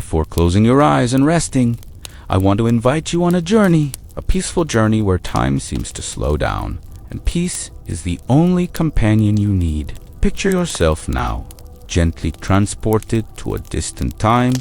Before closing your eyes and resting, I want to invite you on a journey, a peaceful journey where time seems to slow down, and peace is the only companion you need. Picture yourself now, gently transported to a distant time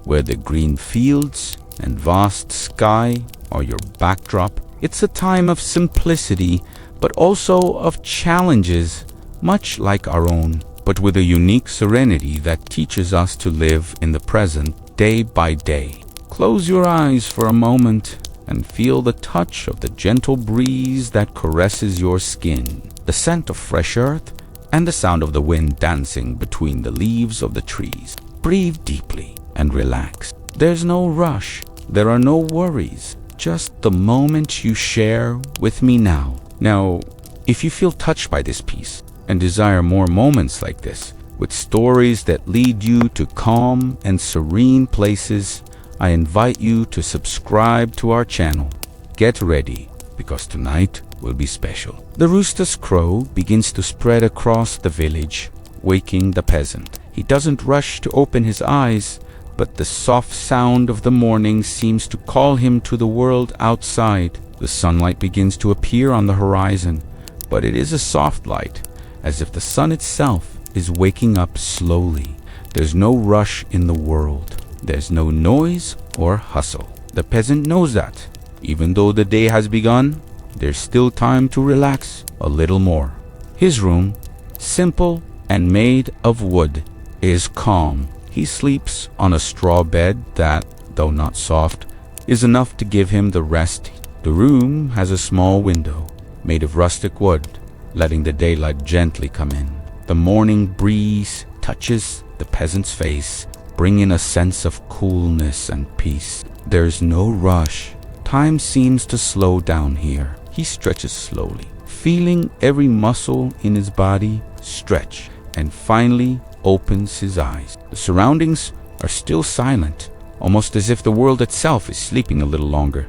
where the green fields and vast sky are your backdrop. It's a time of simplicity, but also of challenges, much like our own, but with a unique serenity that teaches us to live in the present day by day. Close your eyes for a moment and feel the touch of the gentle breeze that caresses your skin, the scent of fresh earth, and the sound of the wind dancing between the leaves of the trees. Breathe deeply and relax. There's no rush. There are no worries. Just the moment you share with me now. Now, if you feel touched by this piece and desire more moments like this, with stories that lead you to calm and serene places, I invite you to subscribe to our channel. Get ready, because tonight will be special. The rooster's crow begins to spread across the village, waking the peasant. He doesn't rush to open his eyes, but the soft sound of the morning seems to call him to the world outside. The sunlight begins to appear on the horizon, but it is a soft light, as if the sun itself is waking up slowly. There's no rush in the world. There's no noise or hustle. The peasant knows that. Even though the day has begun, there's still time to relax a little more. His room, simple and made of wood, is calm. He sleeps on a straw bed that, though not soft, is enough to give him the rest. The room has a small window made of rustic wood, letting the daylight gently come in. The morning breeze touches the peasant's face, bringing a sense of coolness and peace. There's no rush. Time seems to slow down here. He stretches slowly, feeling every muscle in his body stretch, and finally opens his eyes. The surroundings are still silent, almost as if the world itself is sleeping a little longer.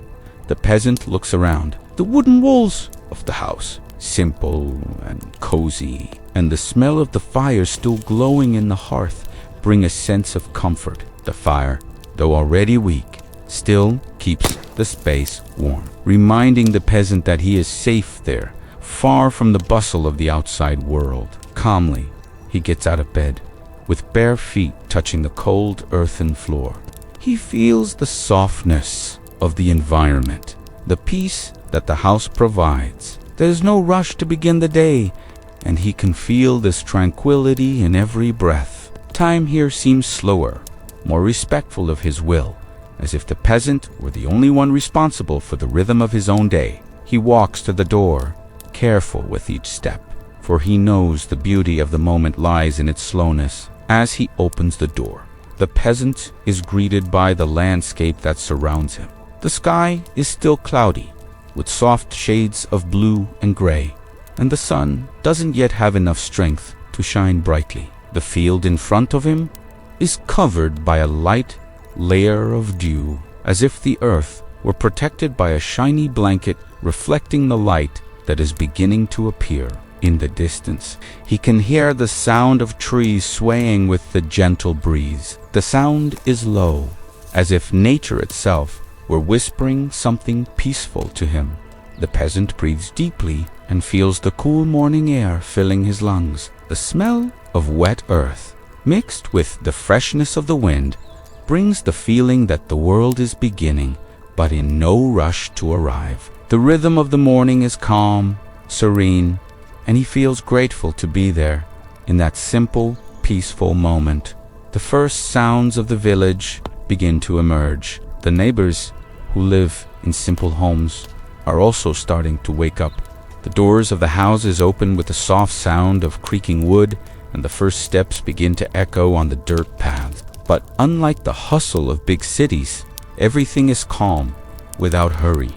The peasant looks around. The wooden walls of the house, simple and cozy, and the smell of the fire still glowing in the hearth, bring a sense of comfort. The fire, though already weak, still keeps the space warm, reminding the peasant that he is safe there, far from the bustle of the outside world. Calmly, he gets out of bed, with bare feet touching the cold earthen floor. He feels the softness of the environment, the peace that the house provides. There's no rush to begin the day, and he can feel this tranquility in every breath. Time here seems slower, more respectful of his will, as if the peasant were the only one responsible for the rhythm of his own day. He walks to the door, careful with each step, for he knows the beauty of the moment lies in its slowness. As he opens the door, the peasant is greeted by the landscape that surrounds him. The sky is still cloudy, with soft shades of blue and gray, and the sun doesn't yet have enough strength to shine brightly. The field in front of him is covered by a light layer of dew, as if the earth were protected by a shiny blanket reflecting the light that is beginning to appear. In the distance, he can hear the sound of trees swaying with the gentle breeze. The sound is low, as if nature itself were whispering something peaceful to him. The peasant breathes deeply and feels the cool morning air filling his lungs. The smell of wet earth, mixed with the freshness of the wind, brings the feeling that the world is beginning, but in no rush to arrive. The rhythm of the morning is calm, serene, and he feels grateful to be there in that simple, peaceful moment. The first sounds of the village begin to emerge. The neighbors who live in simple homes are also starting to wake up. The doors of the houses open with the soft sound of creaking wood, and the first steps begin to echo on the dirt paths. But unlike the hustle of big cities, everything is calm, without hurry.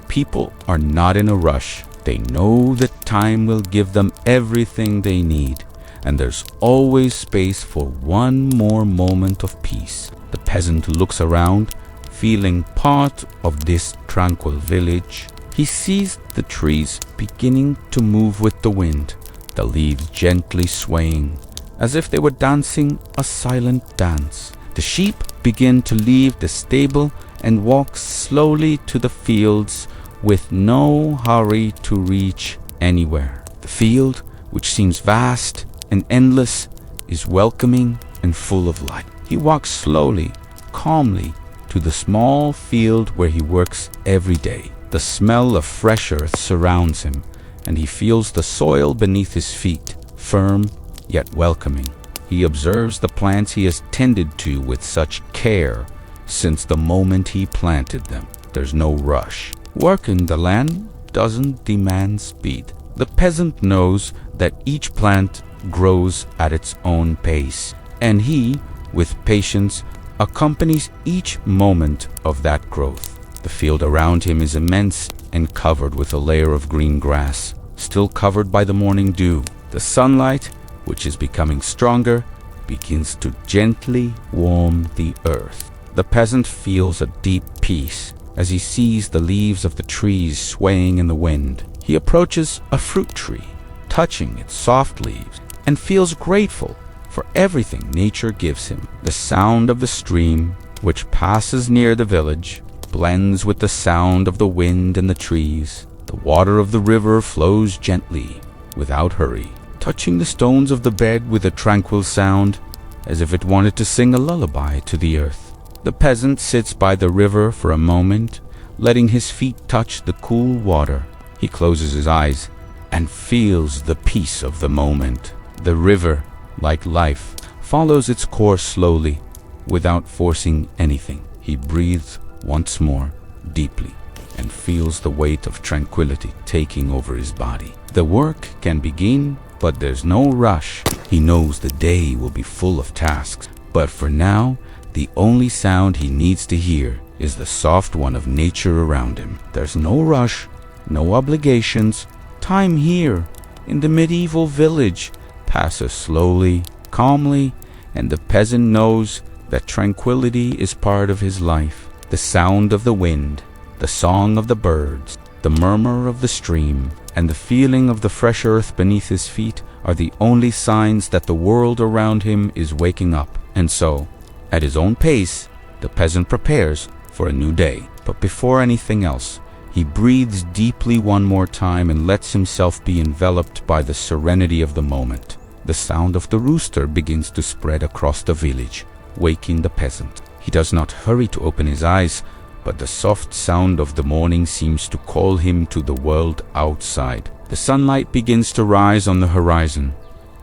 People are not in a rush. They know that time will give them everything they need, and there's always space for one more moment of peace. The peasant looks around, feeling part of this tranquil village. He sees the trees beginning to move with the wind, the leaves gently swaying, as if they were dancing a silent dance. The sheep begin to leave the stable and walk slowly to the fields with no hurry to reach anywhere. The field, which seems vast and endless, is welcoming and full of light. He walks slowly, calmly, to the small field where he works every day. The smell of fresh earth surrounds him, and he feels the soil beneath his feet, firm yet welcoming. He observes the plants he has tended to with such care since the moment he planted them. There's no rush. Work in the land doesn't demand speed. The peasant knows that each plant grows at its own pace, and he, with patience, accompanies each moment of that growth. The field around him is immense and covered with a layer of green grass, still covered by the morning dew. The sunlight, which is becoming stronger, begins to gently warm the earth. The peasant feels a deep peace as he sees the leaves of the trees swaying in the wind. He approaches a fruit tree, touching its soft leaves, and feels grateful for everything nature gives him. The sound of the stream, which passes near the village, blends with the sound of the wind and the trees. The water of the river flows gently, without hurry, touching the stones of the bed with a tranquil sound, as if it wanted to sing a lullaby to the earth. The peasant sits by the river for a moment, letting his feet touch the cool water. He closes his eyes and feels the peace of the moment. The river, like life, follows its course slowly, without forcing anything. He breathes once more, deeply, and feels the weight of tranquility taking over his body. The work can begin, but there's no rush. He knows the day will be full of tasks, but for now, the only sound he needs to hear is the soft one of nature around him. There's no rush, no obligations. Time here, in the medieval village, passes slowly, calmly, and the peasant knows that tranquility is part of his life. The sound of the wind, the song of the birds, the murmur of the stream, and the feeling of the fresh earth beneath his feet are the only signs that the world around him is waking up. And so, at his own pace, the peasant prepares for a new day. But before anything else, he breathes deeply one more time and lets himself be enveloped by the serenity of the moment. The sound of the rooster begins to spread across the village, waking the peasant. He does not hurry to open his eyes, but the soft sound of the morning seems to call him to the world outside. The sunlight begins to rise on the horizon,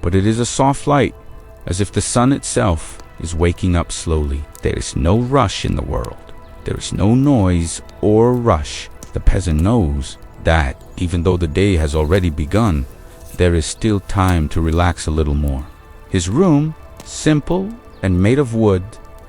but it is a soft light, as if the sun itself is waking up slowly. There is no rush in the world. There is no noise or rush. The peasant knows that, even though the day has already begun, there is still time to relax a little more. His room, simple and made of wood,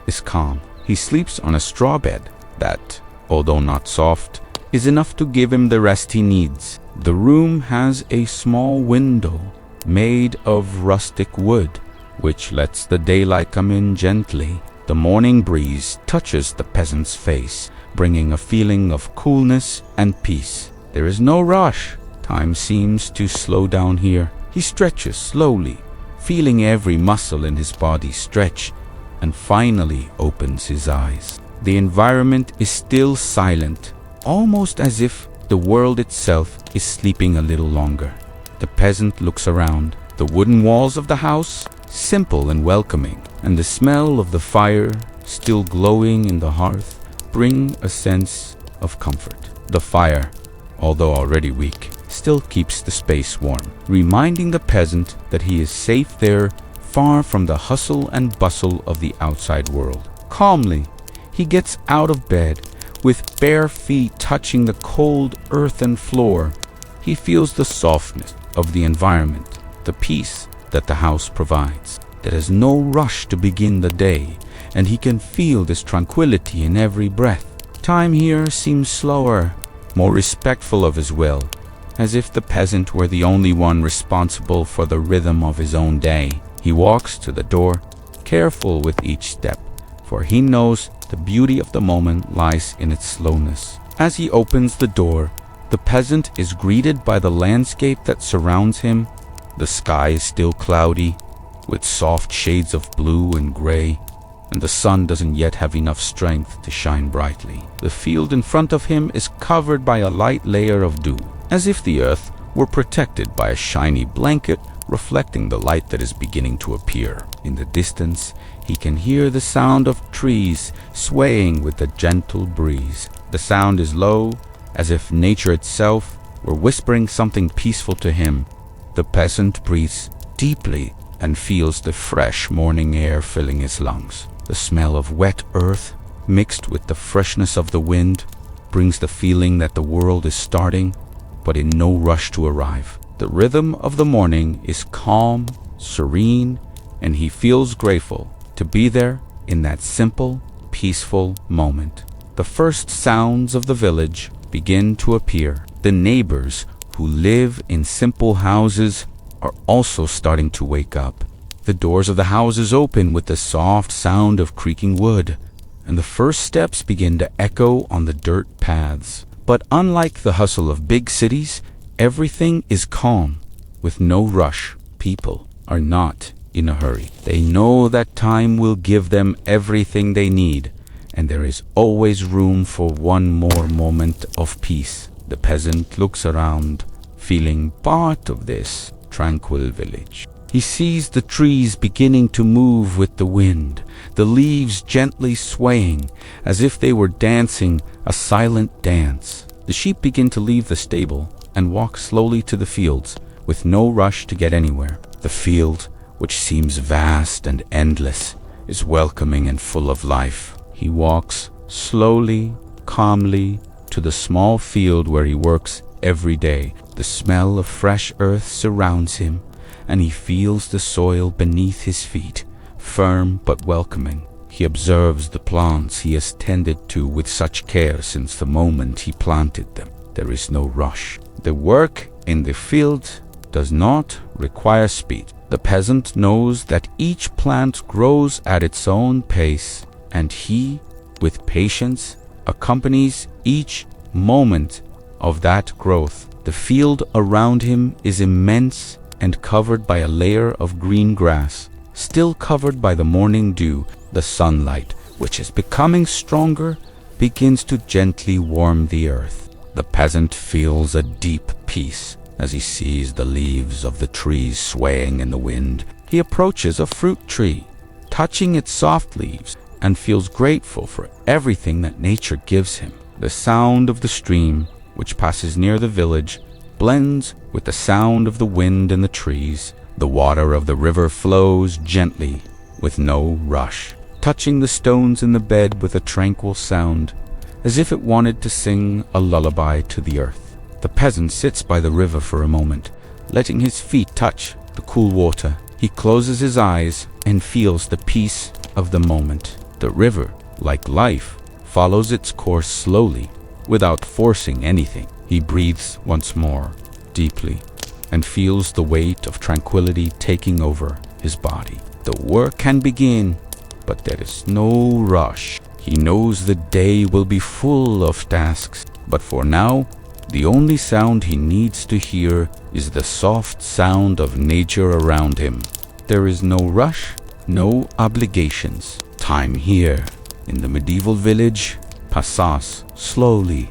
is calm. He sleeps on a straw bed that, although not soft, is enough to give him the rest he needs. The room has a small window made of rustic wood, which lets the daylight come in gently. The morning breeze touches the peasant's face, bringing a feeling of coolness and peace. There is no rush. Time seems to slow down here. He stretches slowly, feeling every muscle in his body stretch, and finally opens his eyes. The environment is still silent, almost as if the world itself is sleeping a little longer. The peasant looks around. The wooden walls of the house, simple and welcoming, and the smell of the fire, still glowing in the hearth, bring a sense of comfort. The fire, although already weak, still keeps the space warm, reminding the peasant that he is safe there, far from the hustle and bustle of the outside world. Calmly, he gets out of bed, with bare feet touching the cold earthen floor. He feels the softness of the environment, the peace that the house provides. There is no rush to begin the day, and he can feel this tranquility in every breath. Time here seems slower, more respectful of his will, as if the peasant were the only one responsible for the rhythm of his own day. He walks to the door, careful with each step, for he knows the beauty of the moment lies in its slowness. As he opens the door, the peasant is greeted by the landscape that surrounds him. The sky is still cloudy, with soft shades of blue and gray. and the sun doesn't yet have enough strength to shine brightly. The field in front of him is covered by a light layer of dew, as if the earth were protected by a shiny blanket reflecting the light that is beginning to appear. In the distance, he can hear the sound of trees swaying with a gentle breeze. The sound is low, as if nature itself were whispering something peaceful to him. The peasant breathes deeply and feels the fresh morning air filling his lungs. The smell of wet earth, mixed with the freshness of the wind, brings the feeling that the world is starting, but in no rush to arrive. The rhythm of the morning is calm, serene, and he feels grateful to be there in that simple, peaceful moment. The first sounds of the village begin to appear. The neighbors who live in simple houses are also starting to wake up. The doors of the houses open with the soft sound of creaking wood, and the first steps begin to echo on the dirt paths. But unlike the hustle of big cities, everything is calm, with no rush. People are not in a hurry. They know that time will give them everything they need, and there is always room for one more moment of peace. The peasant looks around, feeling part of this tranquil village. He sees the trees beginning to move with the wind, the leaves gently swaying as if they were dancing a silent dance. The sheep begin to leave the stable and walk slowly to the fields, with no rush to get anywhere. The field, which seems vast and endless, is welcoming and full of life. He walks slowly, calmly, to the small field where he works every day. The smell of fresh earth surrounds him, and he feels the soil beneath his feet, firm but welcoming. He observes the plants he has tended to with such care since the moment he planted them. There is no rush. The work in the field does not require speed. The peasant knows that each plant grows at its own pace, and he, with patience, accompanies each moment of that growth. The field around him is immense and covered by a layer of green grass, still covered by the morning dew. The sunlight, which is becoming stronger, begins to gently warm the earth. The peasant feels a deep peace as he sees the leaves of the trees swaying in the wind. He approaches a fruit tree, touching its soft leaves, and feels grateful for everything that nature gives him. The sound of the stream, which passes near the village, blends with the sound of the wind in the trees. The water of the river flows gently, with no rush, touching the stones in the bed with a tranquil sound, as if it wanted to sing a lullaby to the earth. The peasant sits by the river for a moment, letting his feet touch the cool water. He closes his eyes and feels the peace of the moment. The river, like life, follows its course slowly, without forcing anything. He breathes once more, deeply, and feels the weight of tranquility taking over his body. The work can begin, but there is no rush. He knows the day will be full of tasks, but for now, the only sound he needs to hear is the soft sound of nature around him. There is no rush, no obligations. Time here, in the medieval village, passes slowly,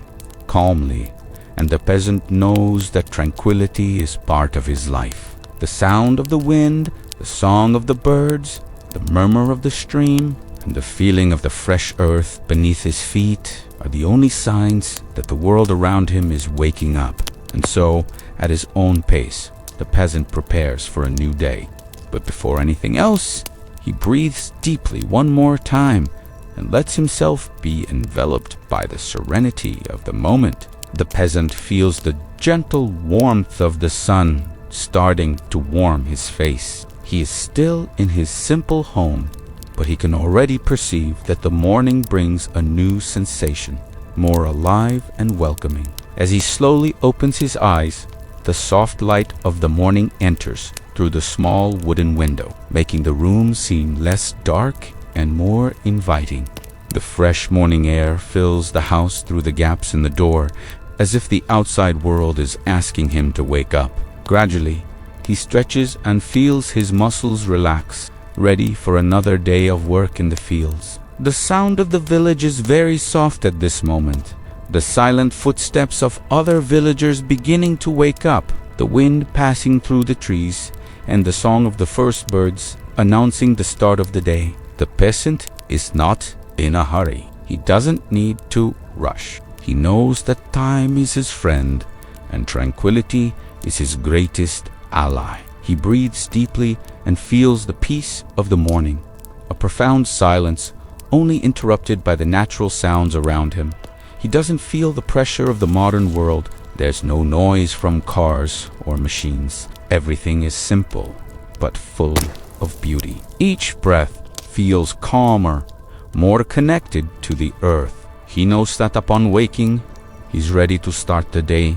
calmly, and the peasant knows that tranquility is part of his life. The sound of the wind, the song of the birds, the murmur of the stream, and the feeling of the fresh earth beneath his feet are the only signs that the world around him is waking up. And so, at his own pace, the peasant prepares for a new day. But before anything else, he breathes deeply one more time and lets himself be enveloped by the serenity of the moment. The peasant feels the gentle warmth of the sun starting to warm his face. He is still in his simple home, but he can already perceive that the morning brings a new sensation, more alive and welcoming. As he slowly opens his eyes, the soft light of the morning enters through the small wooden window, making the room seem less dark and more inviting. The fresh morning air fills the house through the gaps in the door, as if the outside world is asking him to wake up. Gradually, he stretches and feels his muscles relax. ready for another day of work in the fields. The sound of the village is very soft at this moment. The silent footsteps of other villagers beginning to wake up, the wind passing through the trees, and the song of the first birds announcing the start of the day. The peasant is not in a hurry. He doesn't need to rush. He knows that time is his friend and tranquility is his greatest ally. He breathes deeply and feels the peace of the morning, a profound silence only interrupted by the natural sounds around him. He doesn't feel the pressure of the modern world. There's no noise from cars or machines. Everything is simple but full of beauty. Each breath feels calmer, more connected to the earth. He knows that upon waking, he's ready to start the day,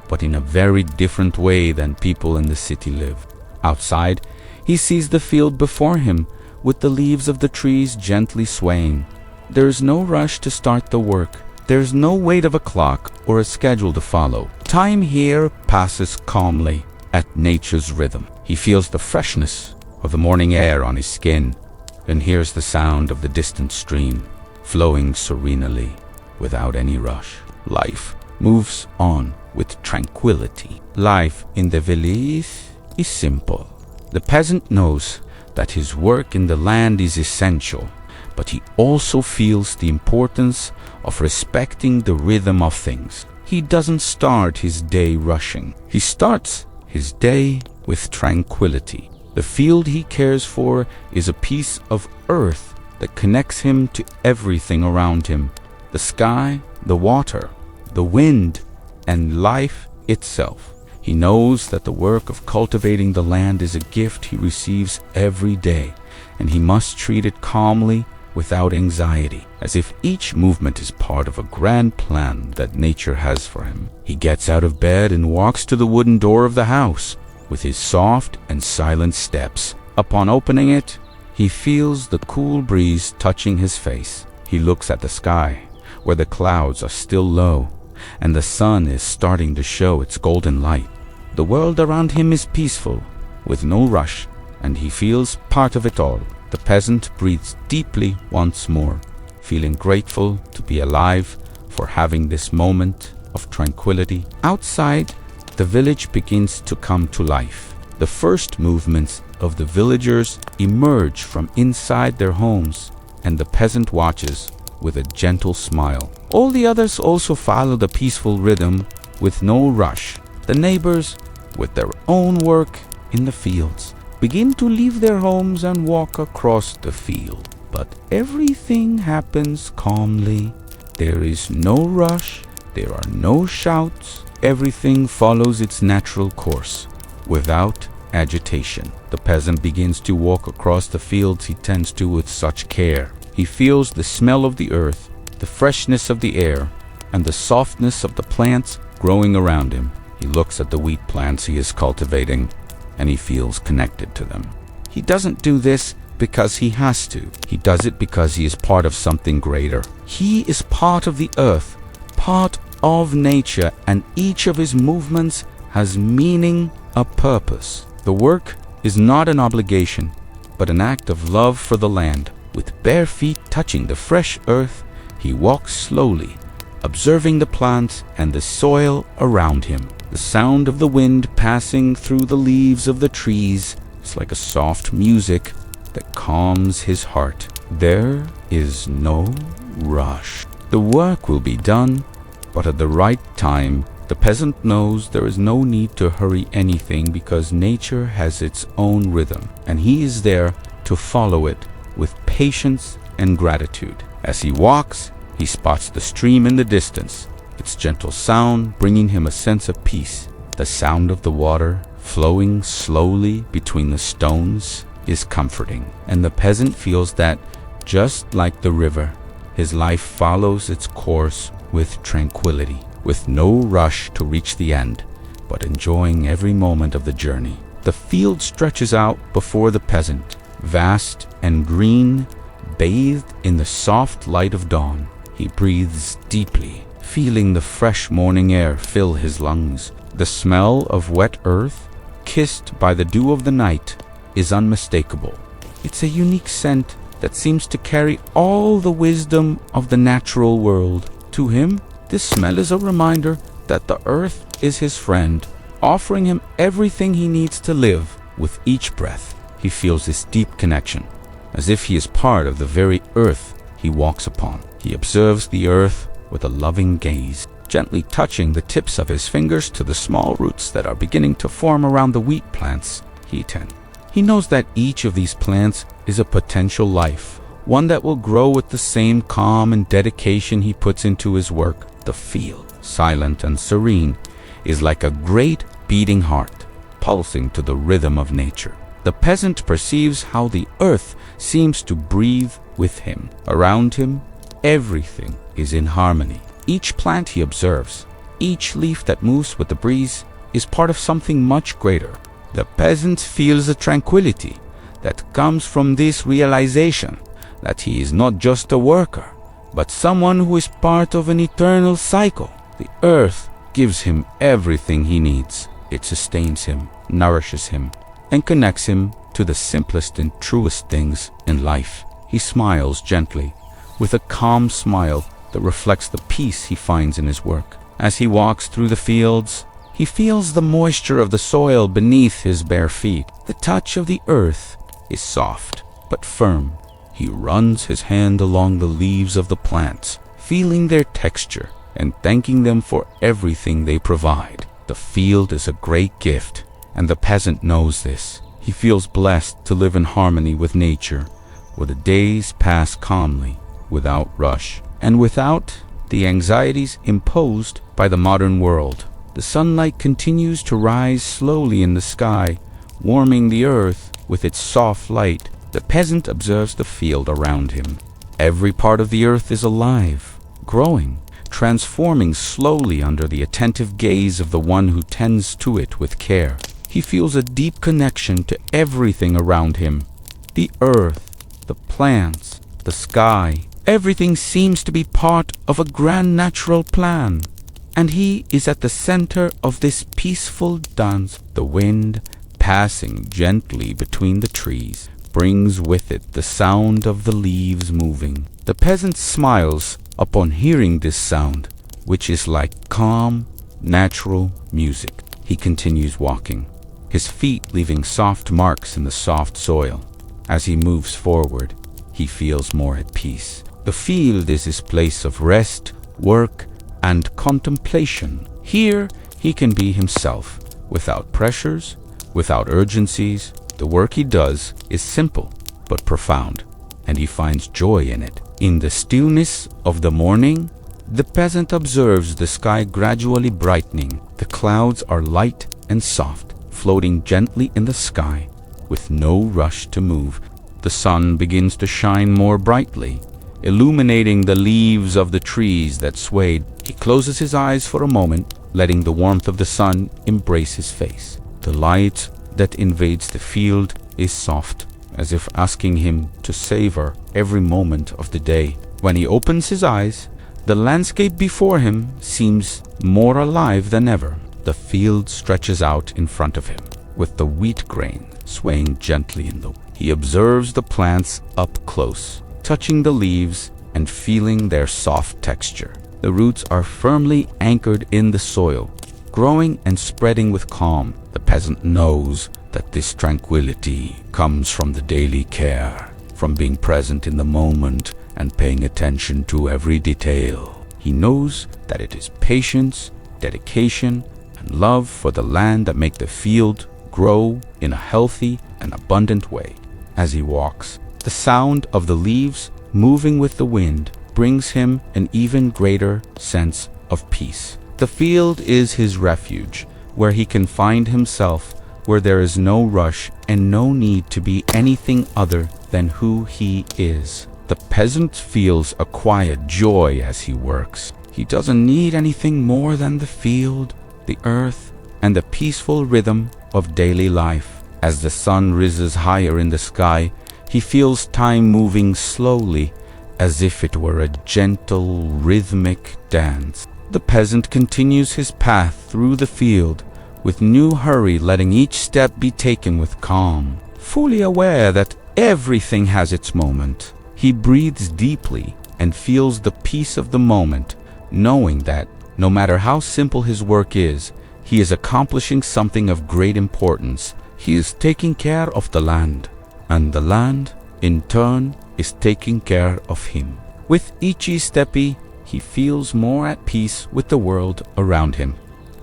but in a very different way than people in the city live. Outside, he sees the field before him with the leaves of the trees gently swaying. There is no rush to start the work. There is no weight of a clock or a schedule to follow. Time here passes calmly at nature's rhythm. He feels the freshness of the morning air on his skin and hears the sound of the distant stream flowing serenely without any rush. Life moves on with tranquility. Life in the village is simple. The peasant knows that his work in the land is essential, but he also feels the importance of respecting the rhythm of things. He doesn't start his day rushing. He starts his day with tranquility. The field he cares for is a piece of earth that connects him to everything around him: the sky, the water, the wind, and life itself. He knows that the work of cultivating the land is a gift he receives every day, and he must treat it calmly, without anxiety, as if each movement is part of a grand plan that nature has for him. He gets out of bed and walks to the wooden door of the house with his soft and silent steps. Upon opening it, he feels the cool breeze touching his face. He looks at the sky, where the clouds are still low, and the sun is starting to show its golden light. The world around him is peaceful, with no rush, and he feels part of it all. The peasant breathes deeply once more, feeling grateful to be alive for having this moment of tranquility. Outside, the village begins to come to life. The first movements of the villagers emerge from inside their homes, and the peasant watches with a gentle smile. All the others also follow the peaceful rhythm with no rush. The neighbors, with their own work in the fields, begin to leave their homes and walk across the field. But everything happens calmly. There is no rush. There are no shouts. Everything follows its natural course, without agitation. The peasant begins to walk across the fields he tends to with such care. He feels the smell of the earth, the freshness of the air, and the softness of the plants growing around him. He looks at the wheat plants he is cultivating, and he feels connected to them. He doesn't do this because he has to. He does it because he is part of something greater. He is part of the earth, part of nature, and each of his movements has meaning, a purpose. The work is not an obligation, but an act of love for the land. With bare feet touching the fresh earth, he walks slowly, observing the plants and the soil around him. The sound of the wind passing through the leaves of the trees is like a soft music that calms his heart. There is no rush. The work will be done, but at the right time. The peasant knows there is no need to hurry anything because nature has its own rhythm, and he is there to follow it with patience and gratitude. As he walks, he spots the stream in the distance, its gentle sound bringing him a sense of peace. The sound of the water flowing slowly between the stones is comforting, and the peasant feels that, just like the river, his life follows its course with tranquility, with no rush to reach the end, but enjoying every moment of the journey. The field stretches out before the peasant, vast and green, bathed in the soft light of dawn. He breathes deeply, feeling the fresh morning air fill his lungs. The smell of wet earth, kissed by the dew of the night, is unmistakable. It's a unique scent that seems to carry all the wisdom of the natural world. To him, this smell is a reminder that the earth is his friend, offering him everything he needs to live. With each breath, he feels this deep connection, as if he is part of the very earth he walks upon. He observes the earth with a loving gaze, gently touching the tips of his fingers to the small roots that are beginning to form around the wheat plants he tends. He knows that each of these plants is a potential life, one that will grow with the same calm and dedication he puts into his work. The field, silent and serene, is like a great beating heart, pulsing to the rhythm of nature. The peasant perceives how the earth seems to breathe with him. Around him, everything is in harmony. Each plant he observes, each leaf that moves with the breeze, is part of something much greater. The peasant feels a tranquility that comes from this realization that he is not just a worker, but someone who is part of an eternal cycle. The earth gives him everything he needs. It sustains him, nourishes him, and connects him to the simplest and truest things in life. He smiles gently, with a calm smile that reflects the peace he finds in his work. As he walks through the fields, he feels the moisture of the soil beneath his bare feet. The touch of the earth is soft but firm. He runs his hand along the leaves of the plants, feeling their texture and thanking them for everything they provide. The field is a great gift, and the peasant knows this. He feels blessed to live in harmony with nature, where the days pass calmly, without rush, and without the anxieties imposed by the modern world. The sunlight continues to rise slowly in the sky, warming the earth with its soft light. The peasant observes the field around him. Every part of the earth is alive, growing, transforming slowly under the attentive gaze of the one who tends to it with care. He feels a deep connection to everything around him. The earth, the plants, the sky, everything seems to be part of a grand natural plan. And he is at the center of this peaceful dance. The wind, passing gently between the trees, brings with it the sound of the leaves moving. The peasant smiles upon hearing this sound, which is like calm, natural music. He continues walking, his feet leaving soft marks in the soft soil. As he moves forward, he feels more at peace. The field is his place of rest, work, and contemplation. Here he can be himself, without pressures, without urgencies. The work he does is simple but profound, and he finds joy in it. In the stillness of the morning, the peasant observes the sky gradually brightening. The clouds are light and soft, floating gently in the sky, with no rush to move. The sun begins to shine more brightly, illuminating the leaves of the trees that swayed. He closes his eyes for a moment, letting the warmth of the sun embrace his face. The light that invades the field is soft, as if asking him to savor every moment of the day. When he opens his eyes, the landscape before him seems more alive than ever. The field stretches out in front of him, with the wheat grain swaying gently in the wind. He observes the plants up close, touching the leaves and feeling their soft texture. The roots are firmly anchored in the soil, growing and spreading with calm. The peasant knows that this tranquility comes from the daily care, from being present in the moment and paying attention to every detail. He knows that it is patience, dedication, and love for the land that make the field grow in a healthy and abundant way. As he walks, the sound of the leaves moving with the wind brings him an even greater sense of peace. The field is his refuge, where he can find himself, where there is no rush and no need to be anything other than who he is. The peasant feels a quiet joy as he works. He doesn't need anything more than the field, the earth, and the peaceful rhythm of daily life. As the sun rises higher in the sky, he feels time moving slowly, as if it were a gentle, rhythmic dance. The peasant continues his path through the field, with no hurry, letting each step be taken with calm, fully aware that Everything has its moment. He breathes deeply and feels the peace of the moment, knowing that no matter how simple his work is, he is accomplishing something of great importance. He is taking care of the land, and the land, in turn, is taking care of him. With each step, he feels more at peace with the world around him.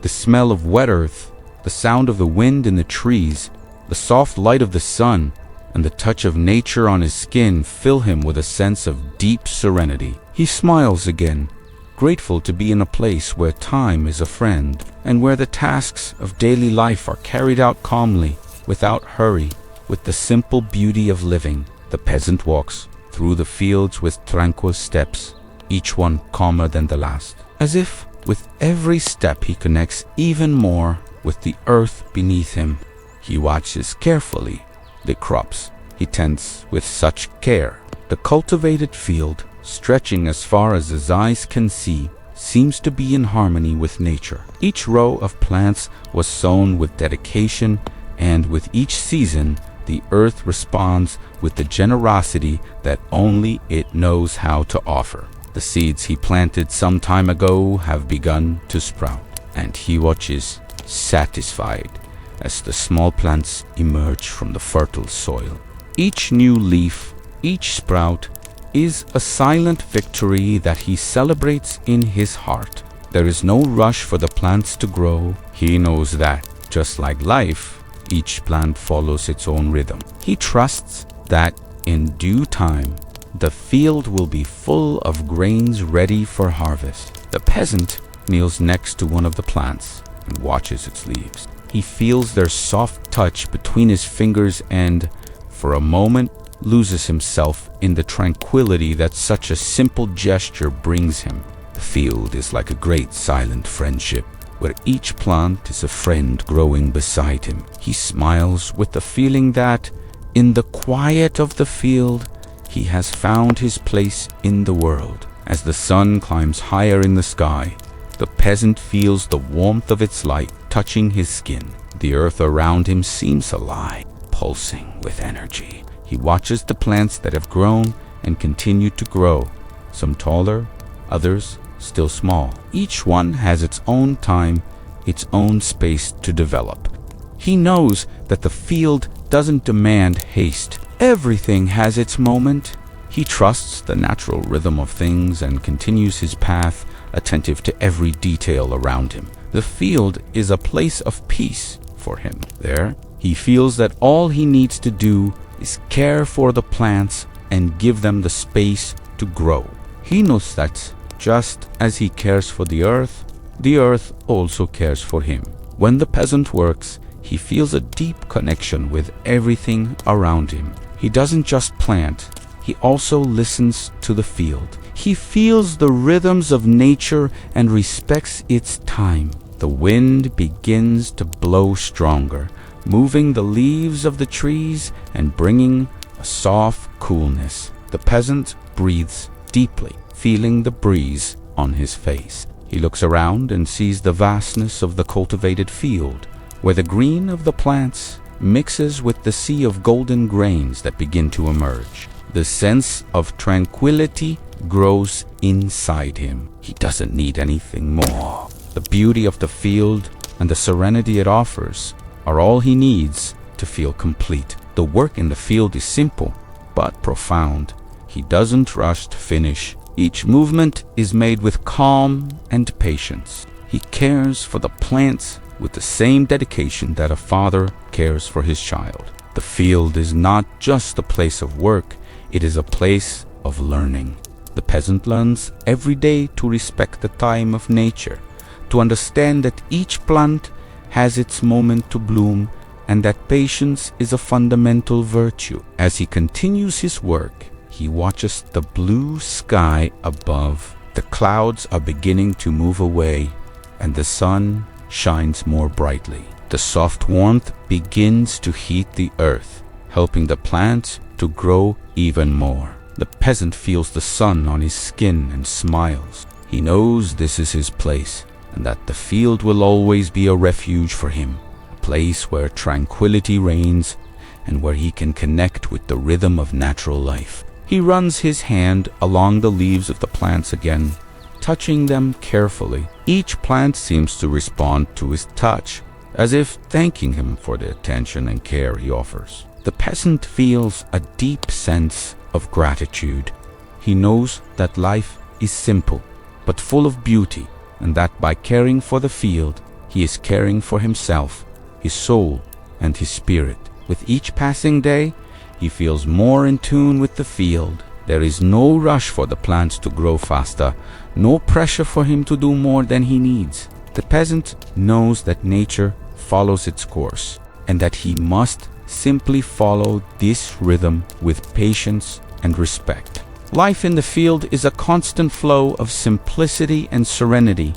The smell of wet earth, the sound of the wind in the trees, the soft light of the sun, and the touch of nature on his skin fill him with a sense of deep serenity. He smiles again, grateful to be in a place where time is a friend, and where the tasks of daily life are carried out calmly, without hurry, with the simple beauty of living. The peasant walks through the fields with tranquil steps, each one calmer than the last, as if with every step he connects even more with the earth beneath him. He watches carefully the crops he tends with such care. The cultivated field, stretching as far as his eyes can see, seems to be in harmony with nature. Each row of plants was sown with dedication, and with each season, the earth responds with the generosity that only it knows how to offer. The seeds he planted some time ago have begun to sprout, and he watches satisfied as the small plants emerge from the fertile soil. Each new leaf, each sprout, is a silent victory that he celebrates in his heart. There is no rush for the plants to grow. He knows that, just like life, each plant follows its own rhythm. He trusts that in due time, the field will be full of grains ready for harvest. The peasant kneels next to one of the plants and watches its leaves. He feels their soft touch between his fingers and, for a moment, loses himself in the tranquility that such a simple gesture brings him. The field is like a great silent friendship, where each plant is a friend growing beside him. He smiles with the feeling that, in the quiet of the field, he has found his place in the world. As the sun climbs higher in the sky, the peasant feels the warmth of its light touching his skin. The earth around him seems alive, pulsing with energy. He watches the plants that have grown and continue to grow, some taller, others still small. Each one has its own time, its own space to develop. He knows that the field doesn't demand haste. Everything has its moment. He trusts the natural rhythm of things and continues his path, attentive to every detail around him. The field is a place of peace for him. There, he feels that all he needs to do is care for the plants and give them the space to grow. He knows that just as he cares for the earth also cares for him. When the peasant works, he feels a deep connection with everything around him. He doesn't just plant, he also listens to the field. He feels the rhythms of nature and respects its time. The wind begins to blow stronger, moving the leaves of the trees and bringing a soft coolness. The peasant breathes deeply, feeling the breeze on his face. He looks around and sees the vastness of the cultivated field, where the green of the plants mixes with the sea of golden grains that begin to emerge. The sense of tranquility grows inside him. He doesn't need anything more. The beauty of the field and the serenity it offers are all he needs to feel complete. The work in the field is simple but profound. He doesn't rush to finish. Each movement is made with calm and patience. He cares for the plants with the same dedication that a father cares for his child. The field is not just a place of work, it is a place of learning. The peasant learns every day to respect the time of nature, to understand that each plant has its moment to bloom, and that patience is a fundamental virtue. As he continues his work, he watches the blue sky above. The clouds are beginning to move away, and the sun shines more brightly. The soft warmth begins to heat the earth, helping the plants to grow even more. The peasant feels the sun on his skin and smiles. He knows this is his place, and that the field will always be a refuge for him, a place where tranquility reigns and where he can connect with the rhythm of natural life. He runs his hand along the leaves of the plants again, touching them carefully. Each plant seems to respond to his touch, as if thanking him for the attention and care he offers. The peasant feels a deep sense of gratitude. He knows that life is simple, but full of beauty, and that by caring for the field, he is caring for himself, his soul, and his spirit. With each passing day, he feels more in tune with the field. There is no rush for the plants to grow faster, no pressure for him to do more than he needs. The peasant knows that nature follows its course, and that he must simply follow this rhythm with patience and respect. Life in the field is a constant flow of simplicity and serenity,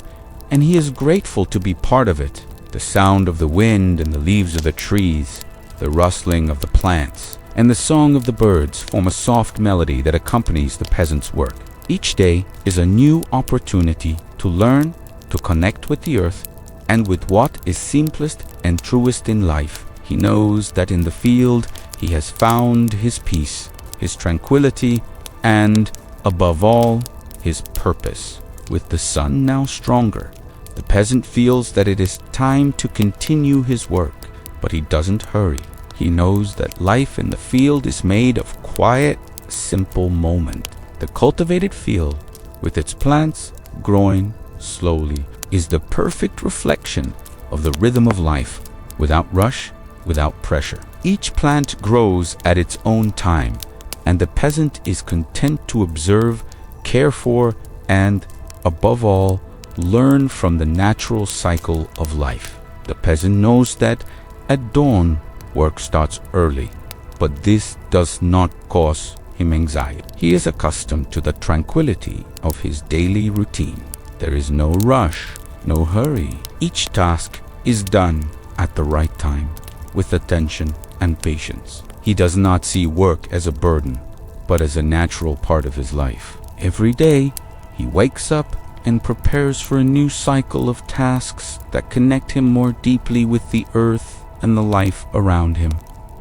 and he is grateful to be part of it. The sound of the wind and the leaves of the trees, the rustling of the plants, and the song of the birds form a soft melody that accompanies the peasant's work. Each day is a new opportunity to learn, to connect with the earth, and with what is simplest and truest in life. He knows that in the field he has found his peace, his tranquility, and, above all, his purpose. With the sun now stronger, the peasant feels that it is time to continue his work, but he doesn't hurry. He knows that life in the field is made of quiet, simple moments. The cultivated field, with its plants growing slowly, is the perfect reflection of the rhythm of life, without rush, without pressure. Each plant grows at its own time, and the peasant is content to observe, care for, and, above all, learn from the natural cycle of life. The peasant knows that at dawn, work starts early, but this does not cause him anxiety. He is accustomed to the tranquility of his daily routine. There is no rush, no hurry. Each task is done at the right time, with attention and patience. He does not see work as a burden, but as a natural part of his life. Every day, he wakes up and prepares for a new cycle of tasks that connect him more deeply with the earth and the life around him.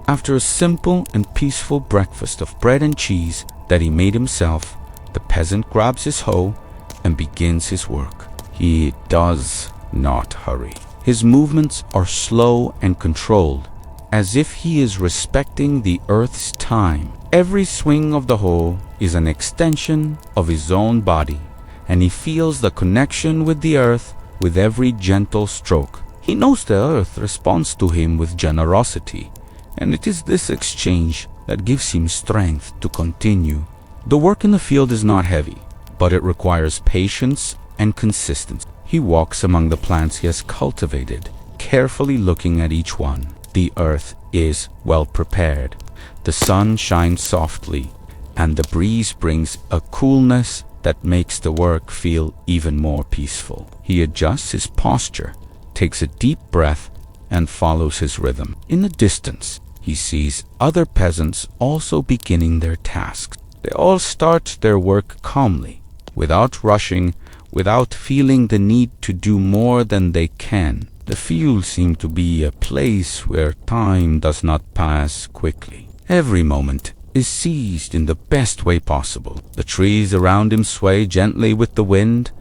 After a simple and peaceful breakfast of bread and cheese that he made himself, the peasant grabs his hoe and begins his work. He does not hurry. His movements are slow and controlled, as if he is respecting the earth's time. Every swing of the hoe is an extension of his own body, and he feels the connection with the earth with every gentle stroke. He knows the earth responds to him with generosity, and it is this exchange that gives him strength to continue. The work in the field is not heavy, but it requires patience and consistency. He walks among the plants he has cultivated, carefully looking at each one. The earth is well prepared. The sun shines softly, and the breeze brings a coolness that makes the work feel even more peaceful. He adjusts his posture, takes a deep breath, and follows his rhythm. In the distance, he sees other peasants also beginning their tasks. They all start their work calmly, without rushing, without feeling the need to do more than they can. The field seems to be a place where time does not pass quickly. Every moment is seized in the best way possible. The trees around him sway gently with the wind,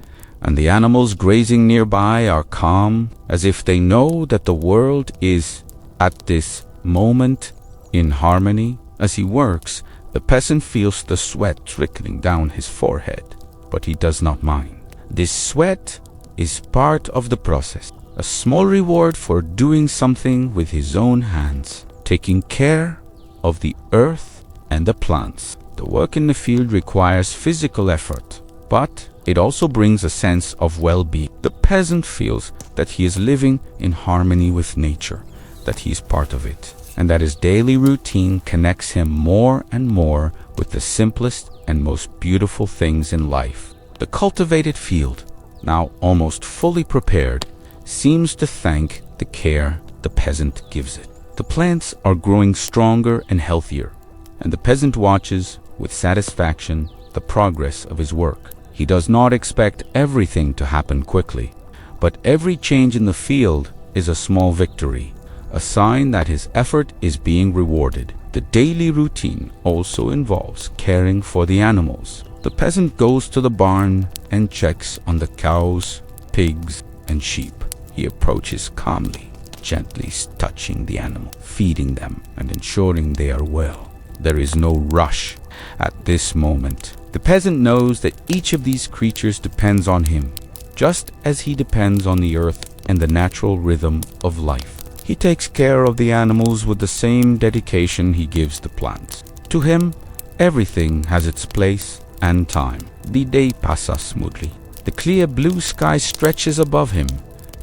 and the animals grazing nearby are calm, as if they know that the world is, at this moment, in harmony. As he works, the peasant feels the sweat trickling down his forehead, but he does not mind. This sweat is part of the process, a small reward for doing something with his own hands, taking care of the earth and the plants. The work in the field requires physical effort, but it also brings a sense of well-being. The peasant feels that he is living in harmony with nature, that he is part of it, and that his daily routine connects him more and more with the simplest and most beautiful things in life. The cultivated field, now almost fully prepared, seems to thank the care the peasant gives it. The plants are growing stronger and healthier, and the peasant watches with satisfaction the progress of his work. He does not expect everything to happen quickly, but every change in the field is a small victory, a sign that his effort is being rewarded. The daily routine also involves caring for the animals. The peasant goes to the barn and checks on the cows, pigs, and sheep. He approaches calmly, gently touching the animal, feeding them, and ensuring they are well. There is no rush at this moment. The peasant knows that each of these creatures depends on him, just as he depends on the earth and the natural rhythm of life. He takes care of the animals with the same dedication he gives the plants. To him, everything has its place and time. The day passes smoothly. The clear blue sky stretches above him,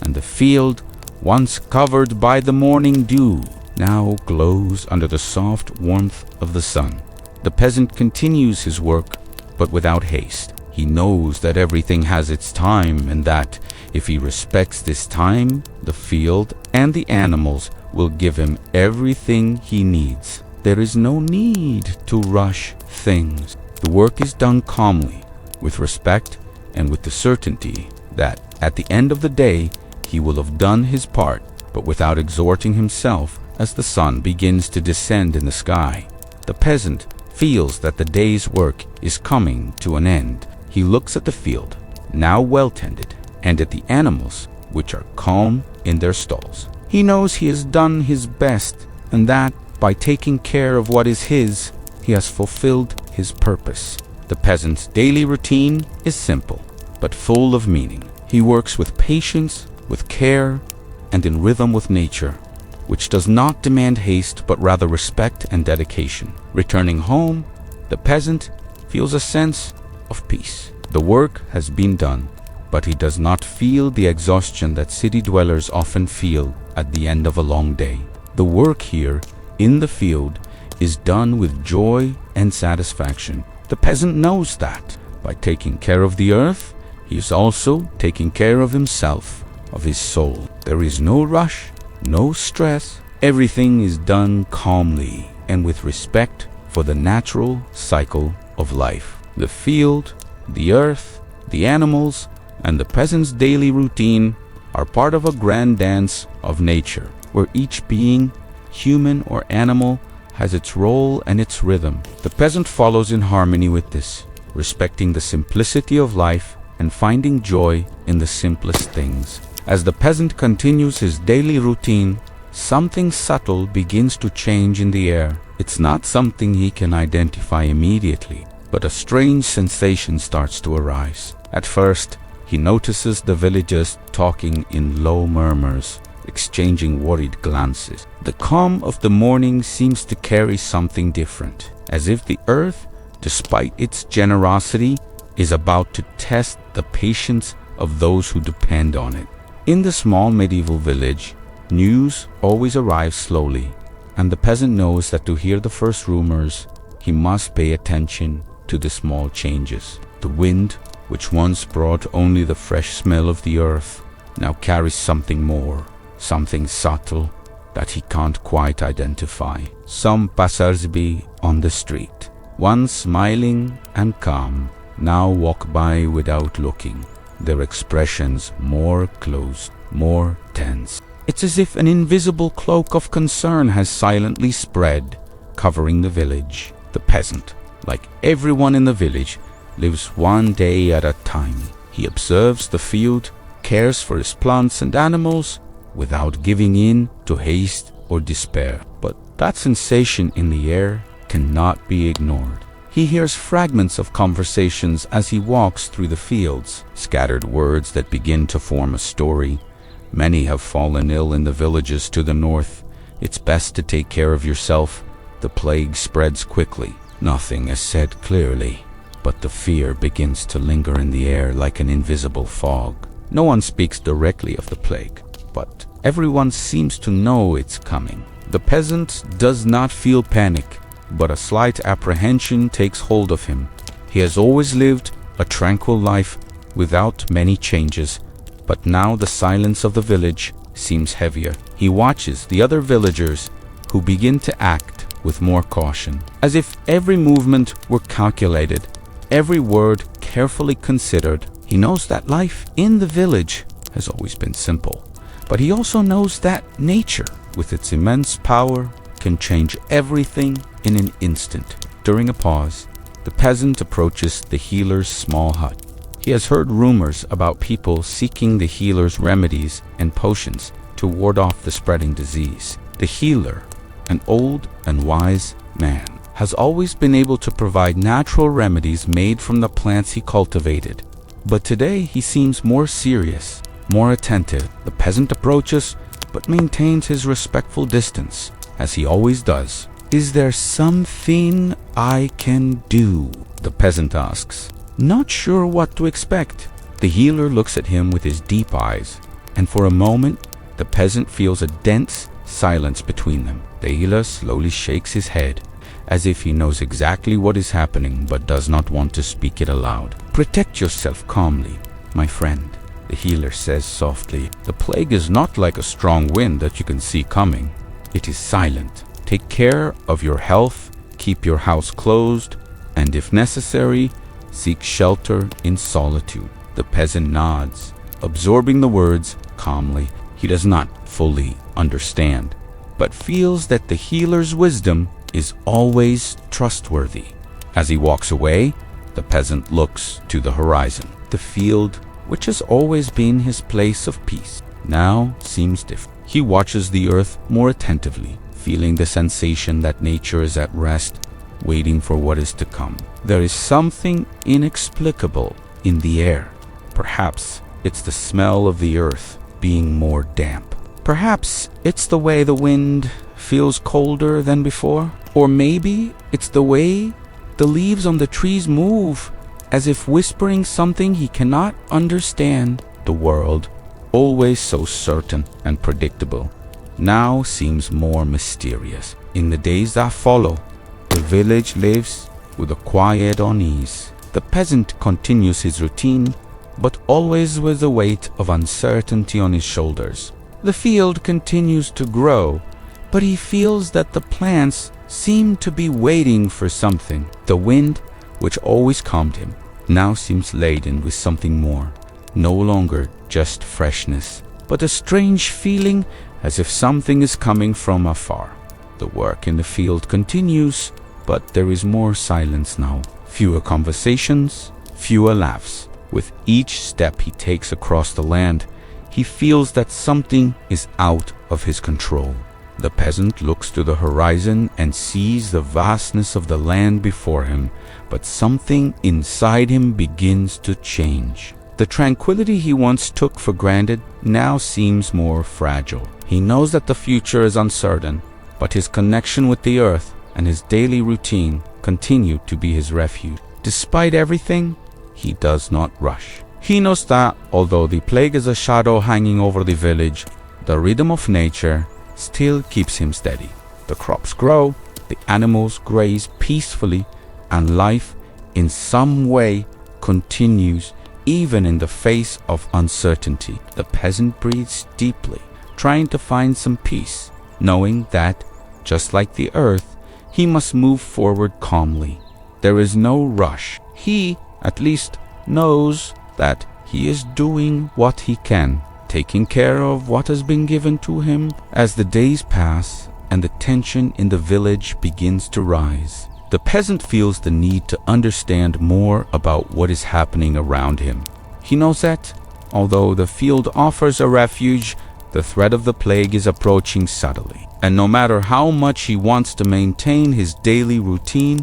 and the field, once covered by the morning dew, now glows under the soft warmth of the sun. The peasant continues his work, but without haste. He knows that everything has its time, and that if he respects this time, the field and the animals will give him everything he needs. There is no need to rush things. The work is done calmly, with respect, and with the certainty that at the end of the day, he will have done his part, but without exhausting himself as the sun begins to descend in the sky. The peasant feels that the day's work is coming to an end. He looks at the field, now well tended, and at the animals, which are calm in their stalls. He knows he has done his best, and that by taking care of what is his, he has fulfilled his purpose. The peasant's daily routine is simple, but full of meaning. He works with patience, with care, and in rhythm with nature, which does not demand haste but rather respect and dedication. Returning home, the peasant feels a sense of peace. The work has been done, but he does not feel the exhaustion that city dwellers often feel at the end of a long day. The work here in the field is done with joy and satisfaction. The peasant knows that by taking care of the earth, he is also taking care of himself, of his soul. There is no rush, no stress. Everything is done calmly and with respect for the natural cycle of life. The field, the earth, the animals, and the peasant's daily routine are part of a grand dance of nature, where each being, human or animal, has its role and its rhythm. The peasant follows in harmony with this, respecting the simplicity of life and finding joy in the simplest things. As the peasant continues his daily routine, something subtle begins to change in the air. It's not something he can identify immediately, but a strange sensation starts to arise. At first, he notices the villagers talking in low murmurs, exchanging worried glances. The calm of the morning seems to carry something different, as if the earth, despite its generosity, is about to test the patience of those who depend on it. In the small medieval village, news always arrives slowly, and the peasant knows that to hear the first rumors, he must pay attention to the small changes. The wind, which once brought only the fresh smell of the earth, now carries something more, something subtle that he can't quite identify. Some passers-by on the street, once smiling and calm, now walk by without looking, their expressions more closed, more tense. It's as if an invisible cloak of concern has silently spread, covering the village. The peasant, like everyone in the village, lives one day at a time. He observes the field, cares for his plants and animals, without giving in to haste or despair. But that sensation in the air cannot be ignored. He hears fragments of conversations as he walks through the fields, scattered words that begin to form a story. Many have fallen ill in the villages to the north. It's best to take care of yourself. The plague spreads quickly. Nothing is said clearly, but the fear begins to linger in the air like an invisible fog. No one speaks directly of the plague, but everyone seems to know it's coming. The peasant does not feel panic, but a slight apprehension takes hold of him. He has always lived a tranquil life without many changes, but now the silence of the village seems heavier. He watches the other villagers who begin to act with more caution, as if every movement were calculated, every word carefully considered. He knows that life in the village has always been simple, But he also knows that nature, with its immense power, can change everything in an instant. During a pause, the peasant approaches the healer's small hut. He has heard rumors about people seeking the healer's remedies and potions to ward off the spreading disease. The healer, an old and wise man, has always been able to provide natural remedies made from the plants he cultivated. But today he seems more serious, more attentive. The peasant approaches, but maintains his respectful distance, as he always does. "Is there something I can do?" the peasant asks, not sure what to expect. The healer looks at him with his deep eyes, and for a moment, the peasant feels a dense silence between them. The healer slowly shakes his head, as if he knows exactly what is happening but does not want to speak it aloud. "Protect yourself calmly, my friend," the healer says softly. "The plague is not like a strong wind that you can see coming. It is silent. Take care of your health, keep your house closed, and if necessary, seek shelter in solitude." The peasant nods, absorbing the words calmly. He does not fully understand, but feels that the healer's wisdom is always trustworthy. As he walks away, the peasant looks to the horizon. The field, which has always been his place of peace, now seems different. He watches the earth more attentively, feeling the sensation that nature is at rest, waiting for what is to come. There is something inexplicable in the air. Perhaps it's the smell of the earth being more damp. Perhaps it's the way the wind feels colder than before. Or maybe it's the way the leaves on the trees move, as if whispering something he cannot understand. The world, always so certain and predictable, now seems more mysterious. In the days that follow, the village lives with a quiet unease. The peasant continues his routine, but always with the weight of uncertainty on his shoulders. The field continues to grow, but he feels that the plants seem to be waiting for something. The wind, which always calmed him, now seems laden with something more. No longer just freshness, but a strange feeling as if something is coming from afar. The work in the field continues, but there is more silence now. Fewer conversations, fewer laughs. With each step he takes across the land, he feels that something is out of his control. The peasant looks to the horizon and sees the vastness of the land before him, but something inside him begins to change. The tranquility he once took for granted now seems more fragile. He knows that the future is uncertain, but his connection with the earth and his daily routine continue to be his refuge. Despite everything, he does not rush. He knows that, although the plague is a shadow hanging over the village, the rhythm of nature still keeps him steady. The crops grow, the animals graze peacefully, and life in some way continues even in the face of uncertainty. The peasant breathes deeply, trying to find some peace, knowing that, just like the earth, he must move forward calmly. There is no rush. He, at least, knows that he is doing what he can, taking care of what has been given to him. As the days pass and the tension in the village begins to rise, the peasant feels the need to understand more about what is happening around him. He knows that, although the field offers a refuge, the threat of the plague is approaching subtly. And no matter how much he wants to maintain his daily routine,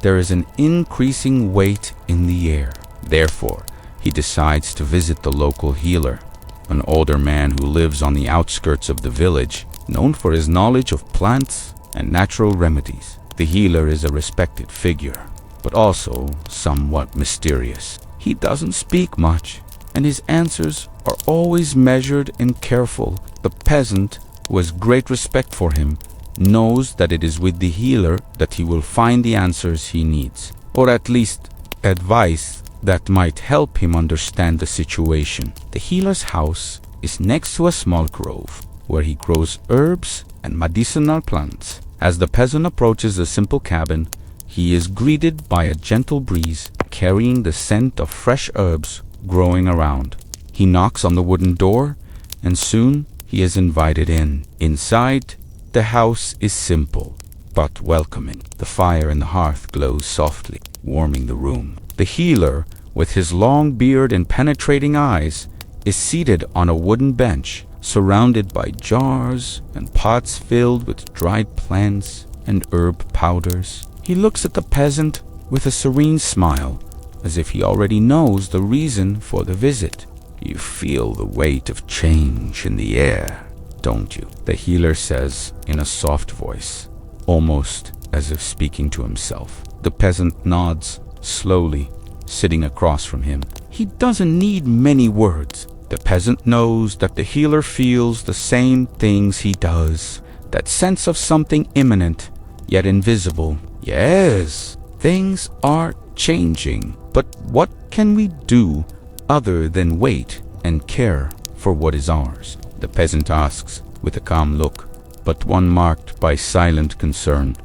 there is an increasing weight in the air. Therefore, he decides to visit the local healer, an older man who lives on the outskirts of the village, known for his knowledge of plants and natural remedies. The healer is a respected figure, but also somewhat mysterious. He doesn't speak much, and his answers are always measured and careful. The peasant, who has great respect for him, knows that it is with the healer that he will find the answers he needs, or at least advice that might help him understand the situation. The healer's house is next to a small grove, where he grows herbs and medicinal plants. As the peasant approaches the simple cabin, he is greeted by a gentle breeze carrying the scent of fresh herbs growing around. He knocks on the wooden door, and soon he is invited in. Inside, the house is simple but welcoming. The fire in the hearth glows softly, warming the room. The healer, with his long beard and penetrating eyes, is seated on a wooden bench, surrounded by jars and pots filled with dried plants and herb powders. He looks at the peasant with a serene smile, as if he already knows the reason for the visit. You feel the weight of change in the air, don't you? The healer says in a soft voice, almost as if speaking to himself. The peasant nods slowly, sitting across from him. He doesn't need many words. The peasant knows that the healer feels the same things he does. That sense of something imminent, yet invisible. Yes, things are changing. But what can we do other than wait and care for what is ours? The peasant asks with a calm look, but one marked by silent concern.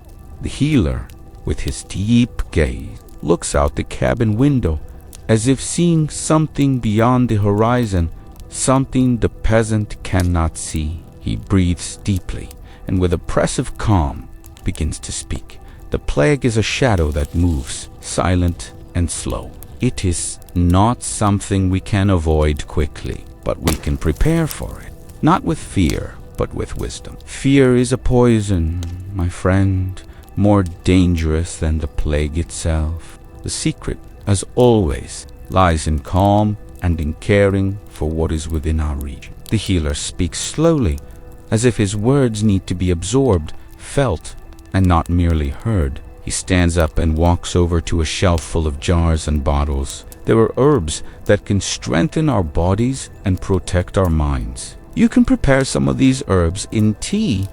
The healer, with his deep gaze, looks out the cabin window as if seeing something beyond the horizon, something the peasant cannot see. He breathes deeply and with oppressive calm begins to speak. The plague is a shadow that moves, silent and slow. It is not something we can avoid quickly, but we can prepare for it, not with fear, but with wisdom. Fear is a poison, my friend, more dangerous than the plague itself. The secret, as always, lies in calm and in caring for what is within our reach. The healer speaks slowly, as if his words need to be absorbed, felt, and not merely heard. He stands up and walks over to a shelf full of jars and bottles. There are herbs that can strengthen our bodies and protect our minds. You can prepare some of these herbs in tea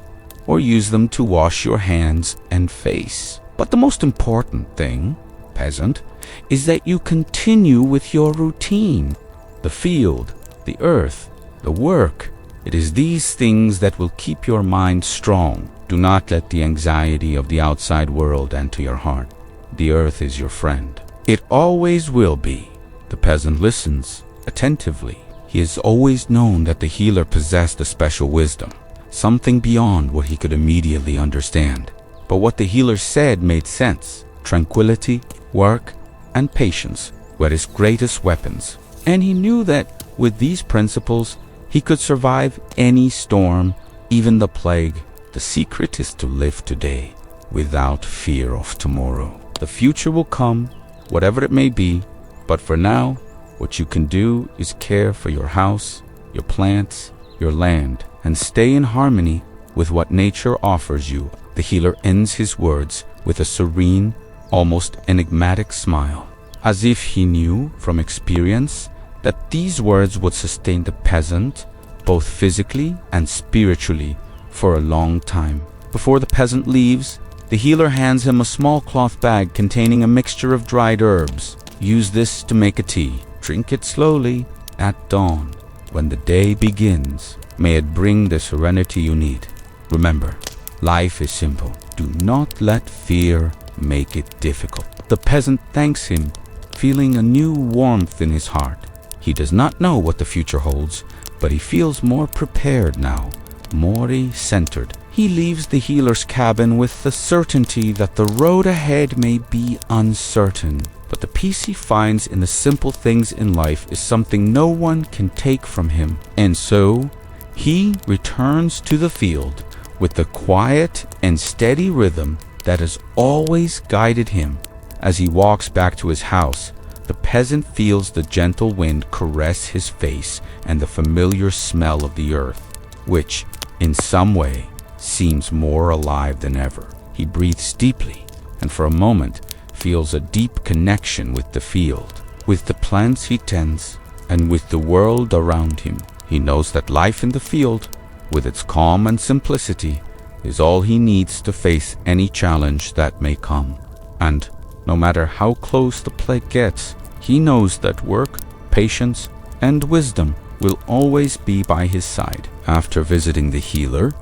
or use them to wash your hands and face. But the most important thing, peasant, is that you continue with your routine. The field, the earth, the work. It is these things that will keep your mind strong. Do not let the anxiety of the outside world enter your heart. The earth is your friend. It always will be. The peasant listens attentively. He has always known that the healer possessed a special wisdom, something beyond what he could immediately understand. But what the healer said made sense. Tranquility, work, and patience were his greatest weapons. And he knew that with these principles, he could survive any storm, even the plague. The secret is to live today without fear of tomorrow. The future will come, whatever it may be, but for now, what you can do is care for your house, your plants, your land, and stay in harmony with what nature offers you. The healer ends his words with a serene, almost enigmatic smile, as if he knew from experience that these words would sustain the peasant, both physically and spiritually, for a long time. Before the peasant leaves, the healer hands him a small cloth bag containing a mixture of dried herbs. Use this to make a tea. Drink it slowly at dawn. When the day begins, may it bring the serenity you need. Remember, life is simple. Do not let fear make it difficult. The peasant thanks him, feeling a new warmth in his heart. He does not know what the future holds, but he feels more prepared now, more centered. He leaves the healer's cabin with the certainty that the road ahead may be uncertain, but the peace he finds in the simple things in life is something no one can take from him. And so, he returns to the field with the quiet and steady rhythm that has always guided him. As he walks back to his house, the peasant feels the gentle wind caress his face and the familiar smell of the earth, which, in some way, seems more alive than ever. He breathes deeply and for a moment feels a deep connection with the field, with the plants he tends, and with the world around him. He knows that life in the field, with its calm and simplicity, is all he needs to face any challenge that may come. And no matter how close the plague gets, he knows that work, patience, and wisdom will always be by his side. After visiting the healer,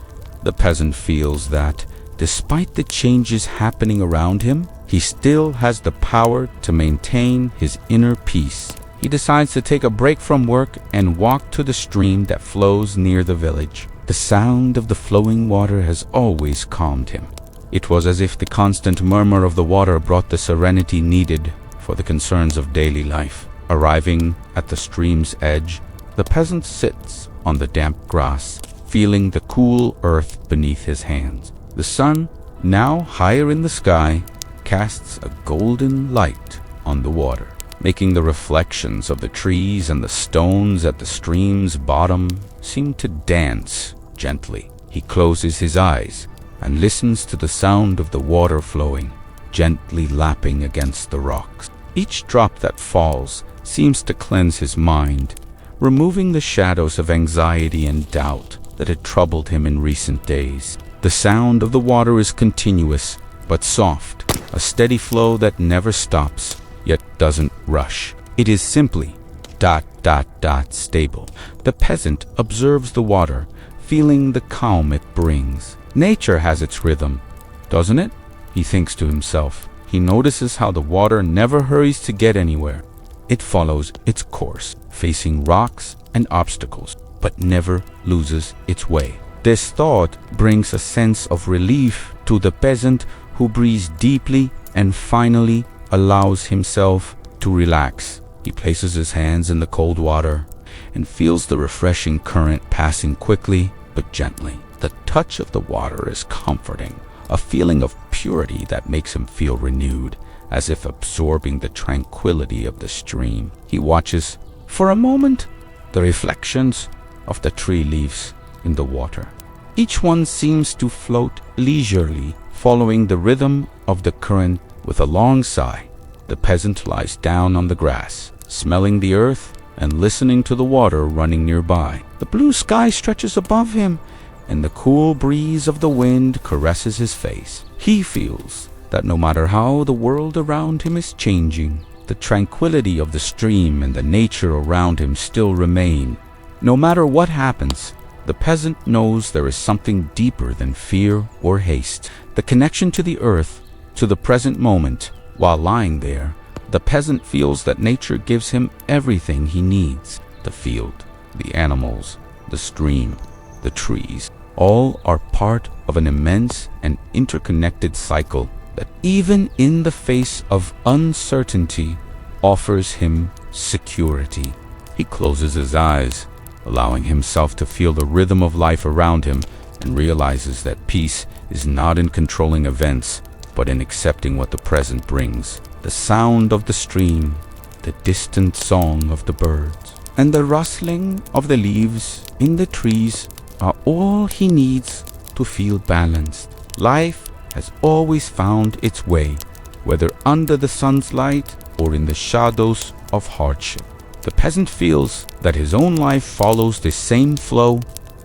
the peasant feels that, despite the changes happening around him, he still has the power to maintain his inner peace. he decides to take a break from work and walk to the stream that flows near the village. The sound of the flowing water has always calmed him. It was as if the constant murmur of the water brought the serenity needed for the concerns of daily life. Arriving at the stream's edge, the peasant sits on the damp grass, feeling the cool earth beneath his hands. The sun, now higher in the sky, casts a golden light on the water, making the reflections of the trees and the stones at the stream's bottom seem to dance gently. He closes his eyes and listens to the sound of the water flowing, gently lapping against the rocks. Each drop that falls seems to cleanse his mind, removing the shadows of anxiety and doubt that had troubled him in recent days. The sound of the water is continuous but soft, a steady flow that never stops, yet doesn't rush. It is simply ... stable. The peasant observes the water, feeling the calm it brings. Nature has its rhythm, doesn't it? He thinks to himself. He notices how the water never hurries to get anywhere. It follows its course, facing rocks and obstacles, but never loses its way. This thought brings a sense of relief to the peasant, who breathes deeply and finally allows himself to relax. He places his hands in the cold water and feels the refreshing current passing quickly but gently. The touch of the water is comforting, a feeling of purity that makes him feel renewed, as if absorbing the tranquility of the stream. He watches, for a moment, the reflections of the tree leaves in the water. Each one seems to float leisurely, following the rhythm of the current. With a long sigh, the peasant lies down on the grass, smelling the earth and listening to the water running nearby. The blue sky stretches above him, and the cool breeze of the wind caresses his face. He feels that no matter how the world around him is changing, the tranquility of the stream and the nature around him still remain. No matter what happens, the peasant knows there is something deeper than fear or haste. The connection to the earth, to the present moment. While lying there, the peasant feels that nature gives him everything he needs. The field, the animals, the stream, the trees, all are part of an immense and interconnected cycle that, even in the face of uncertainty, offers him security. He closes his eyes, allowing himself to feel the rhythm of life around him, and realizes that peace is not in controlling events, but in accepting what the present brings. The sound of the stream, the distant song of the birds, and the rustling of the leaves in the trees are all he needs to feel balanced. Life has always found its way, whether under the sun's light or in the shadows of hardship. The peasant feels that his own life follows the same flow,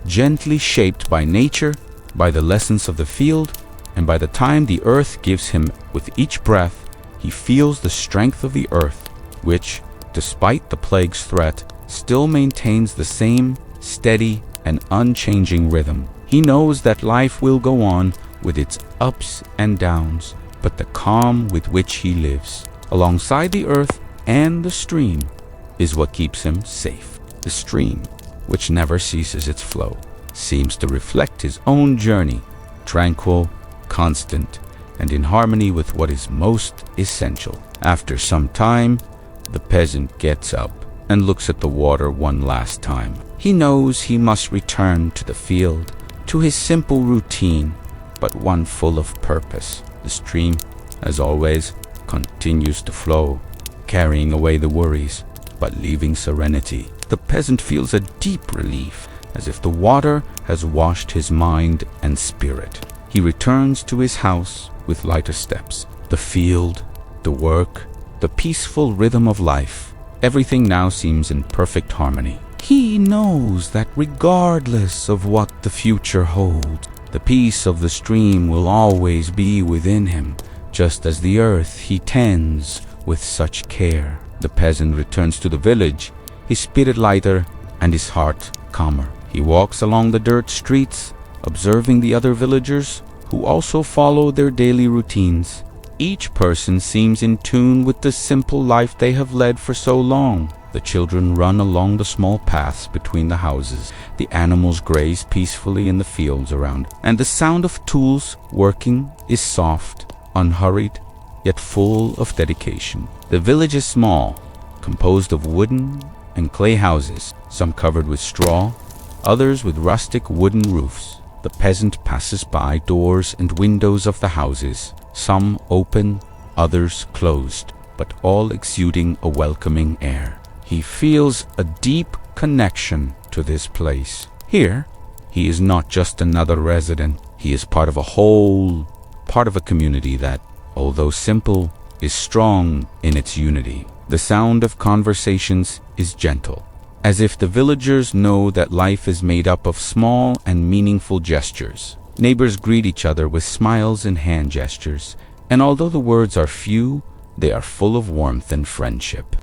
gently shaped by nature, by the lessons of the field, and by the time the earth gives him with each breath, he feels the strength of the earth, which, despite the plague's threat, still maintains the same steady and unchanging rhythm. He knows that life will go on with its ups and downs, but the calm with which he lives, alongside the earth and the stream, is what keeps him safe. The stream, which never ceases its flow, seems to reflect his own journey, tranquil, constant, and in harmony with what is most essential. After some time, the peasant gets up and looks at the water one last time. He knows he must return to the field, to his simple routine, but one full of purpose. The stream, as always, continues to flow, carrying away the worries, but leaving serenity. The peasant feels a deep relief, as if the water has washed his mind and spirit. He returns to his house with lighter steps. The field, the work, the peaceful rhythm of life, everything now seems in perfect harmony. He knows that regardless of what the future holds, the peace of the stream will always be within him, just as the earth he tends with such care. The peasant returns to the village, his spirit lighter and his heart calmer. He walks along the dirt streets, observing the other villagers who also follow their daily routines. Each person seems in tune with the simple life they have led for so long. The children run along the small paths between the houses. The animals graze peacefully in the fields around, and the sound of tools working is soft, unhurried, yet full of dedication. The village is small, composed of wooden and clay houses, some covered with straw, others with rustic wooden roofs. The peasant passes by doors and windows of the houses, some open, others closed, but all exuding a welcoming air. He feels a deep connection to this place. Here, he is not just another resident. He is part of a whole, part of a community that, although simple, is strong in its unity. The sound of conversations is gentle, as if the villagers know that life is made up of small and meaningful gestures. Neighbors greet each other with smiles and hand gestures, and although the words are few, they are full of warmth and friendship.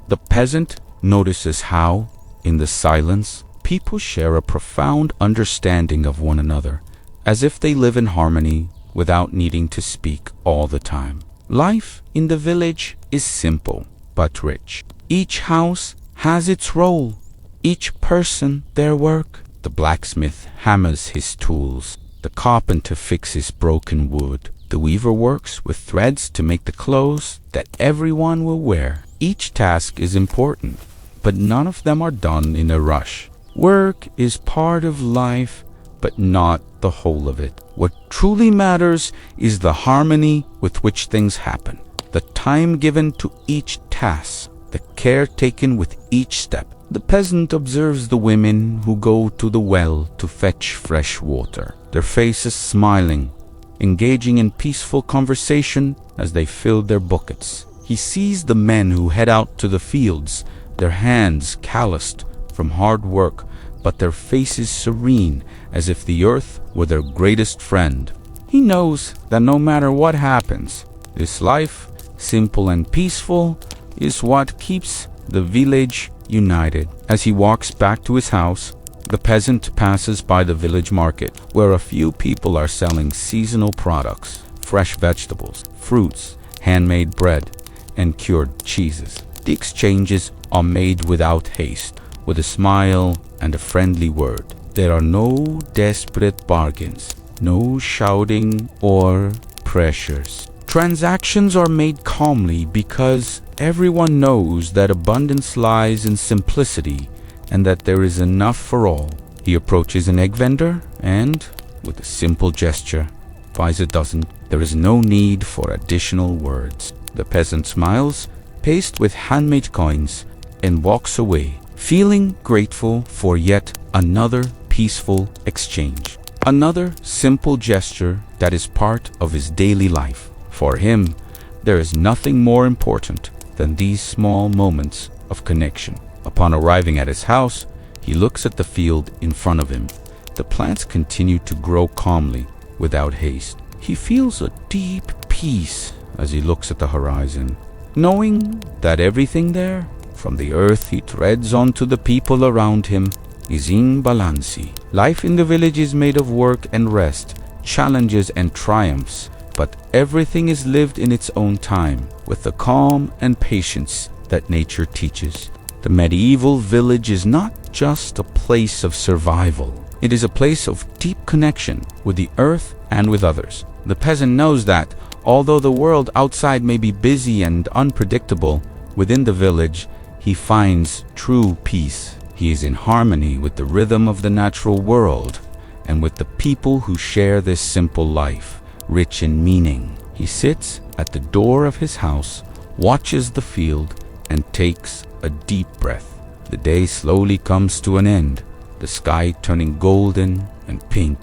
The peasant notices how, in the silence, people share a profound understanding of one another, as if they live in harmony without needing to speak all the time. Life in the village is simple but rich. Each house has its role, each person their work. The blacksmith hammers his tools, the carpenter fixes broken wood, the weaver works with threads to make the clothes that everyone will wear. Each task is important, but none of them are done in a rush. Work is part of life, but not the whole of it. What truly matters is the harmony with which things happen, the time given to each task, the care taken with each step. The peasant observes the women who go to the well to fetch fresh water, their faces smiling, engaging in peaceful conversation as they fill their buckets. He sees the men who head out to the fields, their hands calloused from hard work, but their faces serene, as if the earth were their greatest friend. He knows that no matter what happens, this life, simple and peaceful, is what keeps the village united. As he walks back to his house, the peasant passes by the village market, where a few people are selling seasonal products, fresh vegetables, fruits, handmade bread, and cured cheeses. The exchanges are made without haste, with a smile and a friendly word. There are no desperate bargains, no shouting or pressures. Transactions are made calmly because everyone knows that abundance lies in simplicity and that there is enough for all. He approaches an egg vendor and, with a simple gesture, buys a dozen. There is no need for additional words. The peasant smiles, pays with handmade coins, and walks away, feeling grateful for yet another peaceful exchange. Another simple gesture that is part of his daily life. For him, there is nothing more important than these small moments of connection. Upon arriving at his house, he looks at the field in front of him. The plants continue to grow calmly, without haste. He feels a deep peace as he looks at the horizon, knowing that everything there, from the earth he treads on to the people around him, is in balance. Life in the village is made of work and rest, challenges and triumphs, but everything is lived in its own time, with the calm and patience that nature teaches. The medieval village is not just a place of survival. It is a place of deep connection with the earth and with others. The peasant knows that, although the world outside may be busy and unpredictable, within the village he finds true peace. He is in harmony with the rhythm of the natural world and with the people who share this simple life, rich in meaning. He sits at the door of his house, watches the field, and takes a deep breath. The day slowly comes to an end, the sky turning golden and pink,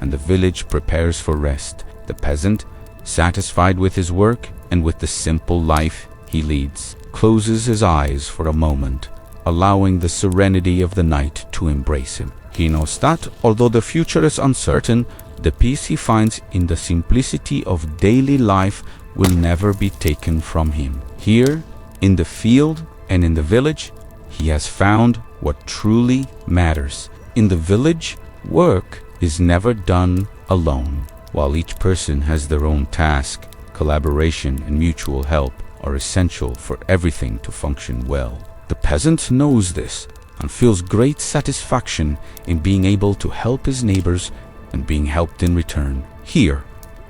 and the village prepares for rest. The peasant, satisfied with his work and with the simple life he leads, closes his eyes for a moment, allowing the serenity of the night to embrace him. He knows that, although the future is uncertain, the peace he finds in the simplicity of daily life will never be taken from him. Here, in the field and in the village, he has found what truly matters. In the village, work is never done alone. While each person has their own task, collaboration and mutual help are essential for everything to function well. The peasant knows this and feels great satisfaction in being able to help his neighbors and being helped in return. Here,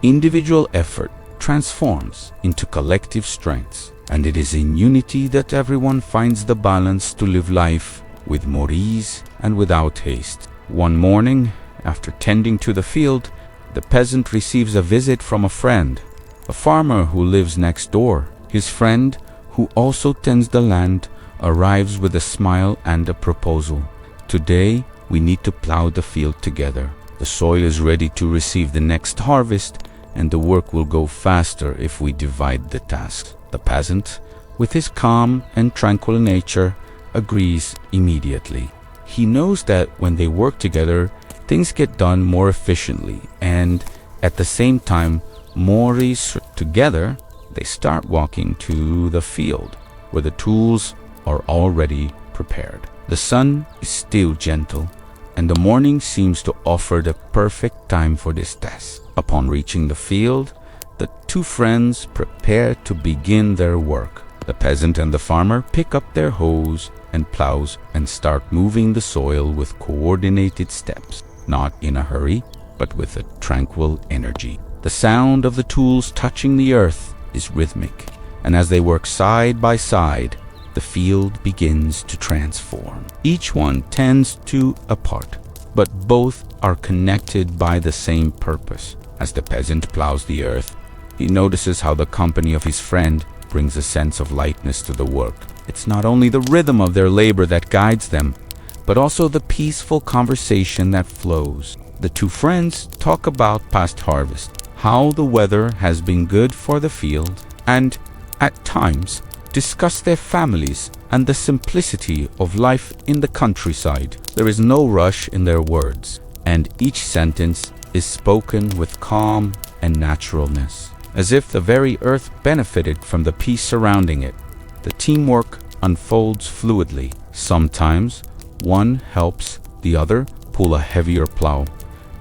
individual effort transforms into collective strengths, and it is in unity that everyone finds the balance to live life with more ease and without haste. One morning, after tending to the field, the peasant receives a visit from a friend, a farmer who lives next door. His friend, who also tends the land, arrives with a smile and a proposal. Today, we need to plow the field together. The soil is ready to receive the next harvest, and the work will go faster if we divide the tasks. The peasant, with his calm and tranquil nature, agrees immediately. He knows that when they work together, things get done more efficiently, and at the same time, more easily. Together, they start walking to the field, where the tools are already prepared. The sun is still gentle, and the morning seems to offer the perfect time for this task. Upon reaching the field, the two friends prepare to begin their work. The peasant and the farmer pick up their hoes and plows and start moving the soil with coordinated steps, not in a hurry, but with a tranquil energy. The sound of the tools touching the earth is rhythmic, and as they work side by side, the field begins to transform. Each one tends to a part, but both are connected by the same purpose. As the peasant plows the earth, he notices how the company of his friend brings a sense of lightness to the work. It's not only the rhythm of their labor that guides them, but also the peaceful conversation that flows. The two friends talk about past harvest, how the weather has been good for the field, and at times discuss their families and the simplicity of life in the countryside. There is no rush in their words, and each sentence is spoken with calm and naturalness, as if the very earth benefited from the peace surrounding it. The teamwork unfolds fluidly. Sometimes one helps the other pull a heavier plow,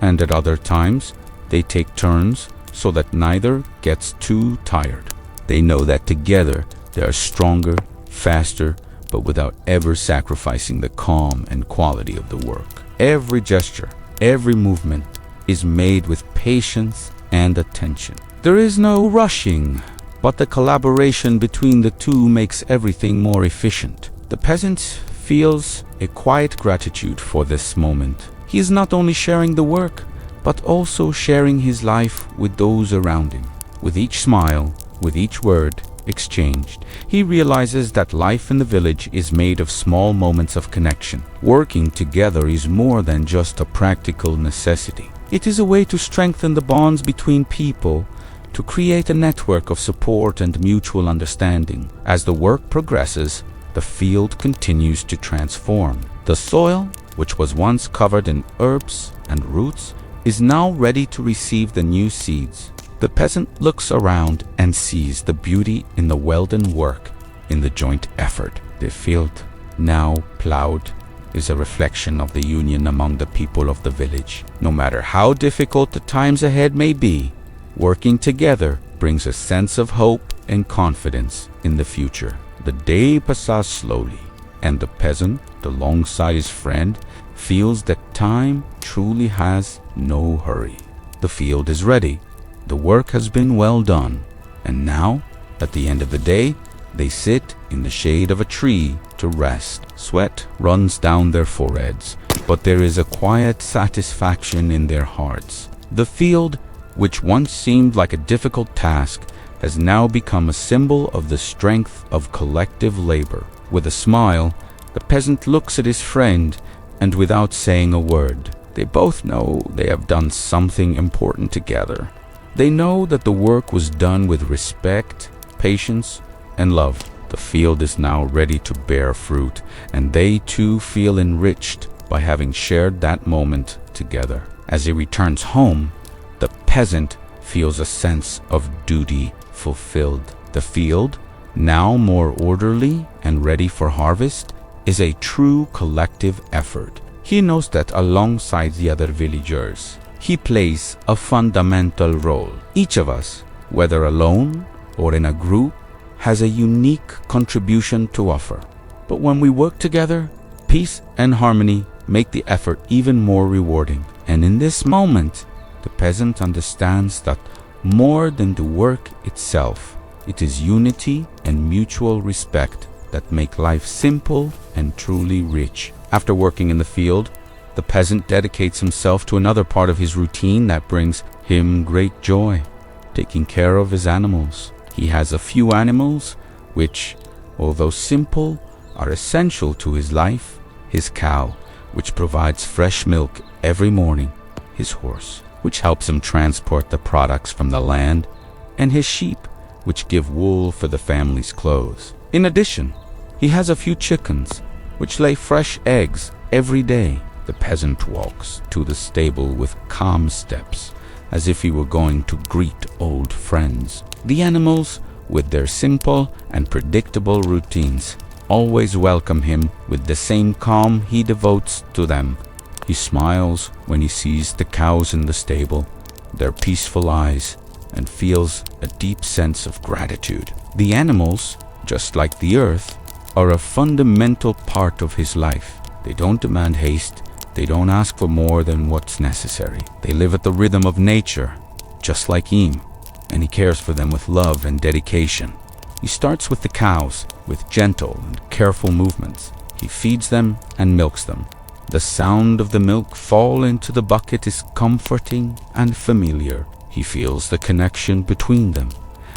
and at other times they take turns so that neither gets too tired. They know that together they are stronger, faster, but without ever sacrificing the calm and quality of the work. Every gesture, every movement is made with patience and attention. There is no rushing, but the collaboration between the two makes everything more efficient. The peasant feels a quiet gratitude for this moment. He is not only sharing the work, but also sharing his life with those around him. With each smile, with each word exchanged, he realizes that life in the village is made of small moments of connection. Working together is more than just a practical necessity. It is a way to strengthen the bonds between people, to create a network of support and mutual understanding. As the work progresses, the field continues to transform. The soil, which was once covered in herbs and roots, is now ready to receive the new seeds. The peasant looks around and sees the beauty in the well-done work, in the joint effort. The field, now plowed, is a reflection of the union among the people of the village. No matter how difficult the times ahead may be, working together brings a sense of hope and confidence in the future. The day passes slowly, and the peasant, alongside his friend, feels that time truly has no hurry. The field is ready. The work has been well done, and now, at the end of the day, they sit in the shade of a tree to rest. Sweat runs down their foreheads, but there is a quiet satisfaction in their hearts. The field, which once seemed like a difficult task, has now become a symbol of the strength of collective labor. With a smile, the peasant looks at his friend, and without saying a word, they both know they have done something important together. They know that the work was done with respect, patience, and love. The field is now ready to bear fruit, and they too feel enriched by having shared that moment together. As he returns home, the peasant feels a sense of duty fulfilled. The field, now more orderly and ready for harvest, is a true collective effort. He knows that alongside the other villagers, he plays a fundamental role. Each of us, whether alone or in a group, has a unique contribution to offer. But when we work together, peace and harmony make the effort even more rewarding. And in this moment, the peasant understands that more than the work itself, it is unity and mutual respect that make life simple and truly rich. After working in the field, the peasant dedicates himself to another part of his routine that brings him great joy, taking care of his animals. He has a few animals which, although simple, are essential to his life: his cow, which provides fresh milk every morning; his horse, which helps him transport the products from the land; and his sheep, which give wool for the family's clothes. In addition, he has a few chickens, which lay fresh eggs every day. The peasant walks to the stable with calm steps, as if he were going to greet old friends. The animals, with their simple and predictable routines, always welcome him with the same calm he devotes to them. He smiles when he sees the cows in the stable, their peaceful eyes, and feels a deep sense of gratitude. The animals, just like the earth, are a fundamental part of his life. They don't demand haste. They don't ask for more than what's necessary. They live at the rhythm of nature, just like him, and he cares for them with love and dedication. He starts with the cows, with gentle and careful movements. He feeds them and milks them. The sound of the milk fall into the bucket is comforting and familiar. He feels the connection between them,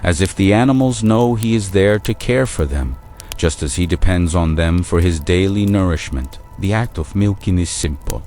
as if the animals know he is there to care for them, just as he depends on them for his daily nourishment. The act of milking is simple,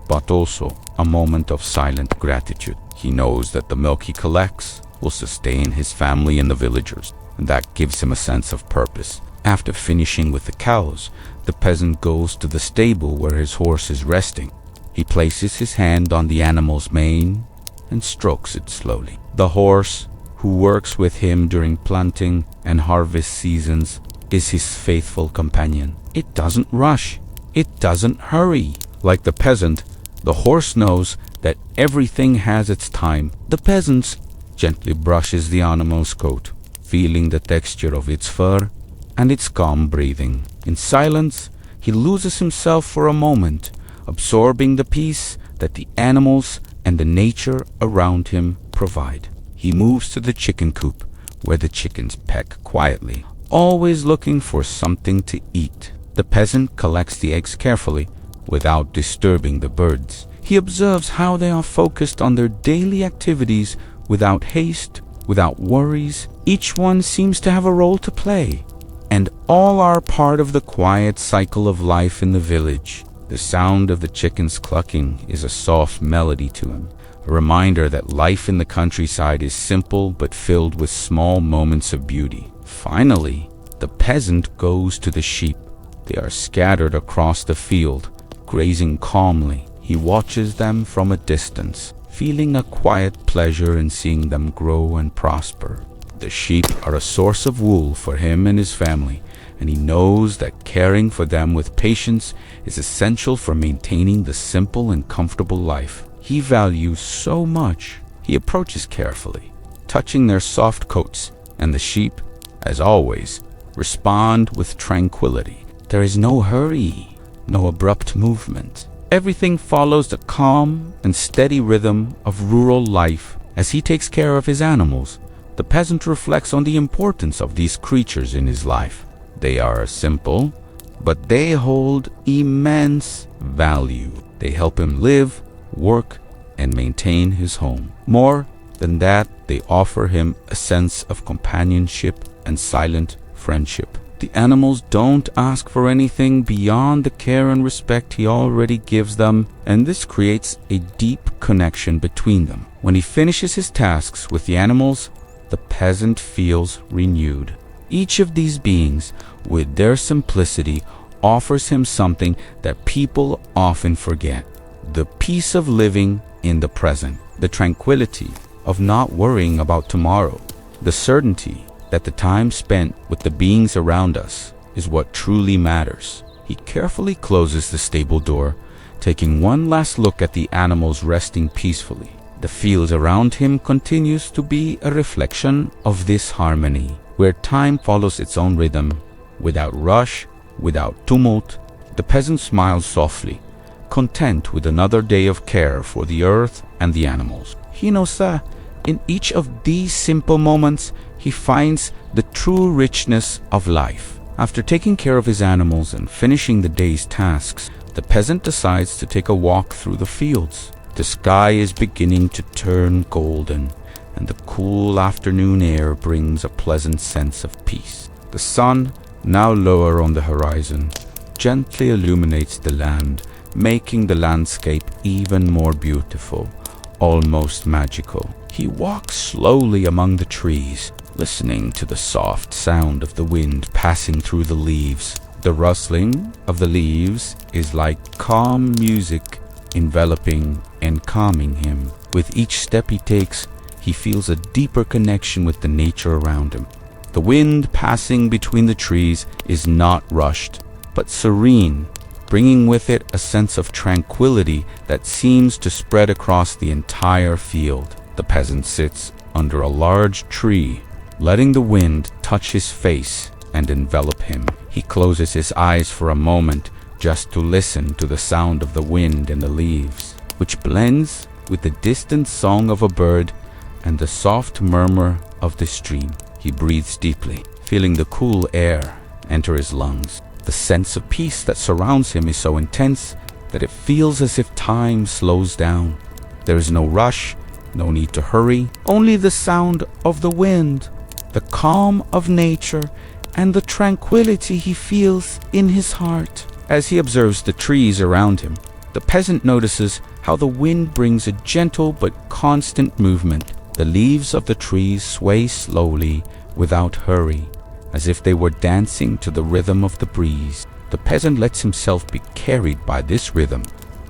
but also a moment of silent gratitude. He knows that the milk he collects will sustain his family and the villagers, and that gives him a sense of purpose. After finishing with the cows, the peasant goes to the stable where his horse is resting. He places his hand on the animal's mane and strokes it slowly. The horse, who works with him during planting and harvest seasons, is his faithful companion. It doesn't rush. It doesn't hurry. Like the peasant, the horse knows that everything has its time. The peasant gently brushes the animal's coat, feeling the texture of its fur and its calm breathing. In silence, he loses himself for a moment, absorbing the peace that the animals and the nature around him provide. He moves to the chicken coop, where the chickens peck quietly, always looking for something to eat. The peasant collects the eggs carefully, without disturbing the birds. He observes how they are focused on their daily activities without haste, without worries. Each one seems to have a role to play, and all are part of the quiet cycle of life in the village. The sound of the chickens clucking is a soft melody to him, a reminder that life in the countryside is simple but filled with small moments of beauty. Finally, the peasant goes to the sheep. They are scattered across the field, grazing calmly. He watches them from a distance, feeling a quiet pleasure in seeing them grow and prosper. The sheep are a source of wool for him and his family, and he knows that caring for them with patience is essential for maintaining the simple and comfortable life he values so much. He approaches carefully, touching their soft coats, and the sheep, as always, respond with tranquility. There is no hurry, no abrupt movement. Everything follows the calm and steady rhythm of rural life. As he takes care of his animals, the peasant reflects on the importance of these creatures in his life. They are simple, but they hold immense value. They help him live, work, and maintain his home. More than that, they offer him a sense of companionship and silent friendship. The animals don't ask for anything beyond the care and respect he already gives them, and this creates a deep connection between them. When he finishes his tasks with the animals, the peasant feels renewed. Each of these beings, with their simplicity, offers him something that people often forget: the peace of living in the present, the tranquility of not worrying about tomorrow, the certainty that the time spent with the beings around us is what truly matters. He carefully closes the stable door, taking one last look at the animals resting peacefully. The field around him continues to be a reflection of this harmony, where time follows its own rhythm, without rush without tumult. The peasant smiles softly, content with another day of care for the earth and the animals. He knows that in each of these simple moments, he finds the true richness of life. After taking care of his animals and finishing the day's tasks, the peasant decides to take a walk through the fields. The sky is beginning to turn golden, and the cool afternoon air brings a pleasant sense of peace. The sun, now lower on the horizon, gently illuminates the land, making the landscape even more beautiful, almost magical. He walks slowly among the trees, listening to the soft sound of the wind passing through the leaves. The rustling of the leaves is like calm music, enveloping and calming him. With each step he takes, he feels a deeper connection with the nature around him. The wind passing between the trees is not rushed, but serene, bringing with it a sense of tranquility that seems to spread across the entire field. The peasant sits under a large tree, letting the wind touch his face and envelop him. He closes his eyes for a moment just to listen to the sound of the wind in the leaves, which blends with the distant song of a bird and the soft murmur of the stream. He breathes deeply, feeling the cool air enter his lungs. The sense of peace that surrounds him is so intense that it feels as if time slows down. There is no rush, no need to hurry, only the sound of the wind, the calm of nature, and the tranquility he feels in his heart. As he observes the trees around him, the peasant notices how the wind brings a gentle but constant movement. The leaves of the trees sway slowly, without hurry, as if they were dancing to the rhythm of the breeze. The peasant lets himself be carried by this rhythm,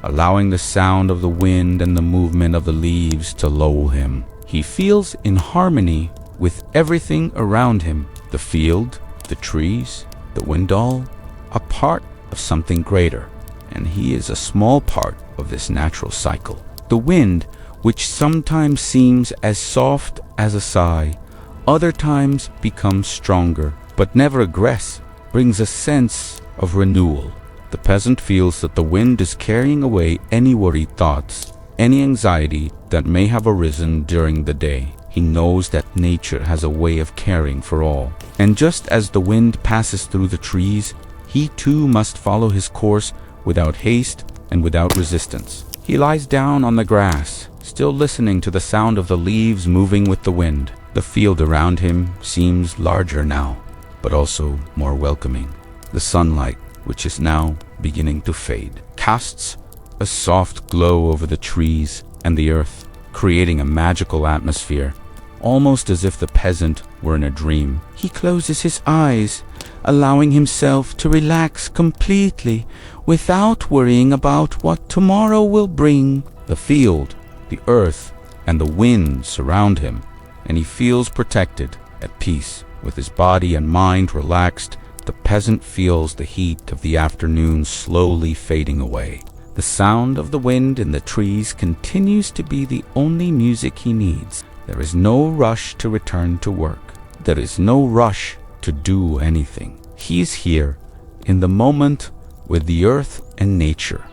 allowing the sound of the wind and the movement of the leaves to lull him. He feels in harmony with everything around him, the field, the trees, the wind, all a part of something greater, and he is a small part of this natural cycle. The wind, which sometimes seems as soft as a sigh, other times becomes stronger, but never aggressive, brings a sense of renewal. The peasant feels that the wind is carrying away any worried thoughts, any anxiety that may have arisen during the day. He knows that nature has a way of caring for all, and just as the wind passes through the trees, he too must follow his course without haste and without resistance. He lies down on the grass, still listening to the sound of the leaves moving with the wind. The field around him seems larger now, but also more welcoming. The sunlight, which is now beginning to fade, casts a soft glow over the trees and the earth, creating a magical atmosphere, almost as if the peasant were in a dream. He closes his eyes, allowing himself to relax completely without worrying about what tomorrow will bring. The field, the earth, and the wind surround him, and he feels protected, at peace. With his body and mind relaxed, the peasant feels the heat of the afternoon slowly fading away. The sound of the wind in the trees continues to be the only music he needs. There is no rush to return to work. There is no rush to do anything. He is here, in the moment, with the earth and nature,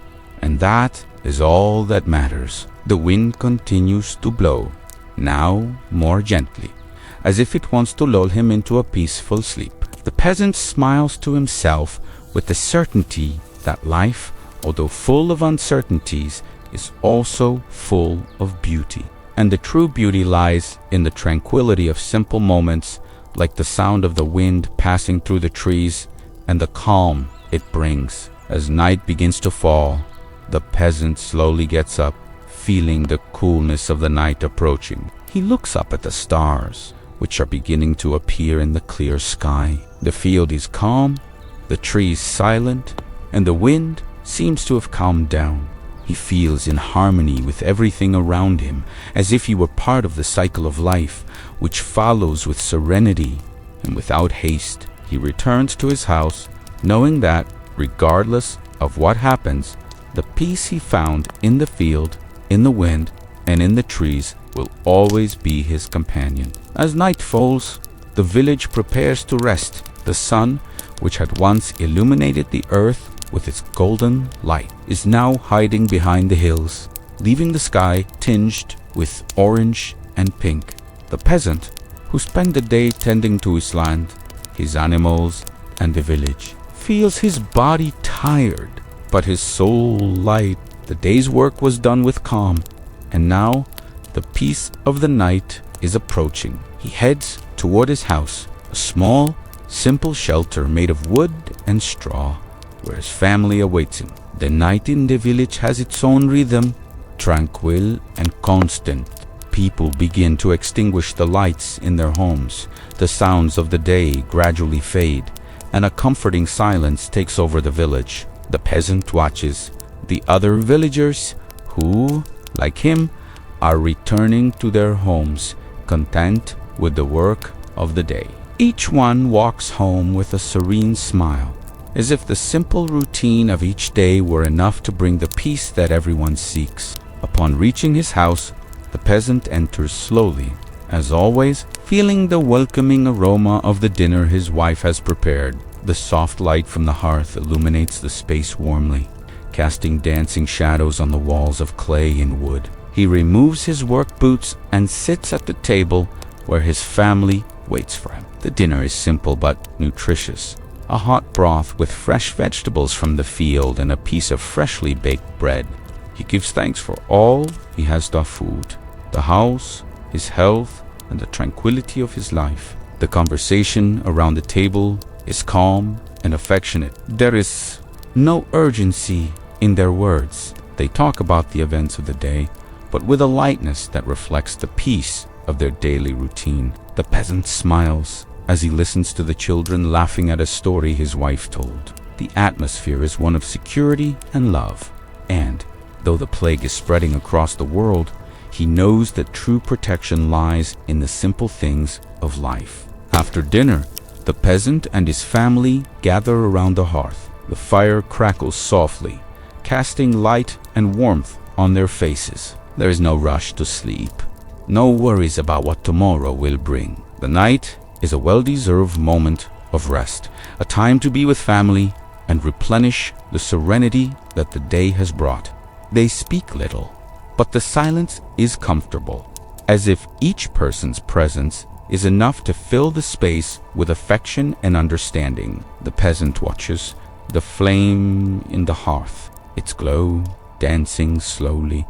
and that is all that matters. The wind continues to blow, now more gently, as if it wants to lull him into a peaceful sleep. The peasant smiles to himself with the certainty that life, although full of uncertainties, is also full of beauty. And the true beauty lies in the tranquility of simple moments, like the sound of the wind passing through the trees and the calm it brings. As night begins to fall, the peasant slowly gets up, feeling the coolness of the night approaching. He looks up at the stars, which are beginning to appear in the clear sky. The field is calm, the trees silent, and the wind seems to have calmed down. He feels in harmony with everything around him, as if he were part of the cycle of life, which follows with serenity and without haste. He returns to his house, knowing that, regardless of what happens, the peace he found in the field, in the wind, and in the trees will always be his companion. As night falls, the village prepares to rest. The sun, which had once illuminated the earth with its golden light, is now hiding behind the hills, leaving the sky tinged with orange and pink. The peasant, who spent the day tending to his land, his animals, and the village, feels his body tired, but his soul light. The day's work was done with calm, and now the peace of the night is approaching. He heads toward his house, a small, simple shelter made of wood and straw, where his family awaits him. The night in the village has its own rhythm, tranquil and constant. People begin to extinguish the lights in their homes. The sounds of the day gradually fade, and a comforting silence takes over the village. The peasant watches the other villagers who, like him, are returning to their homes, content with the work of the day. Each one walks home with a serene smile, as if the simple routine of each day were enough to bring the peace that everyone seeks. Upon reaching his house, the peasant enters slowly, as always, feeling the welcoming aroma of the dinner his wife has prepared. The soft light from the hearth illuminates the space warmly, casting dancing shadows on the walls of clay and wood. He removes his work boots and sits at the table where his family waits for him. The dinner is simple but nutritious. A hot broth with fresh vegetables from the field and a piece of freshly baked bread. He gives thanks for all he has: the food, the house, his health, and the tranquility of his life. The conversation around the table is calm and affectionate. There is no urgency in their words. They talk about the events of the day, but with a lightness that reflects the peace of their daily routine. The peasant smiles as he listens to the children laughing at a story his wife told. The atmosphere is one of security and love, and though the plague is spreading across the world, he knows that true protection lies in the simple things of life. After dinner, the peasant and his family gather around the hearth. The fire crackles softly, casting light and warmth on their faces. There is no rush to sleep, no worries about what tomorrow will bring. The night is a well-deserved moment of rest, a time to be with family and replenish the serenity that the day has brought. They speak little, but the silence is comfortable, as if each person's presence is enough to fill the space with affection and understanding. The peasant watches the flame in the hearth, its glow dancing slowly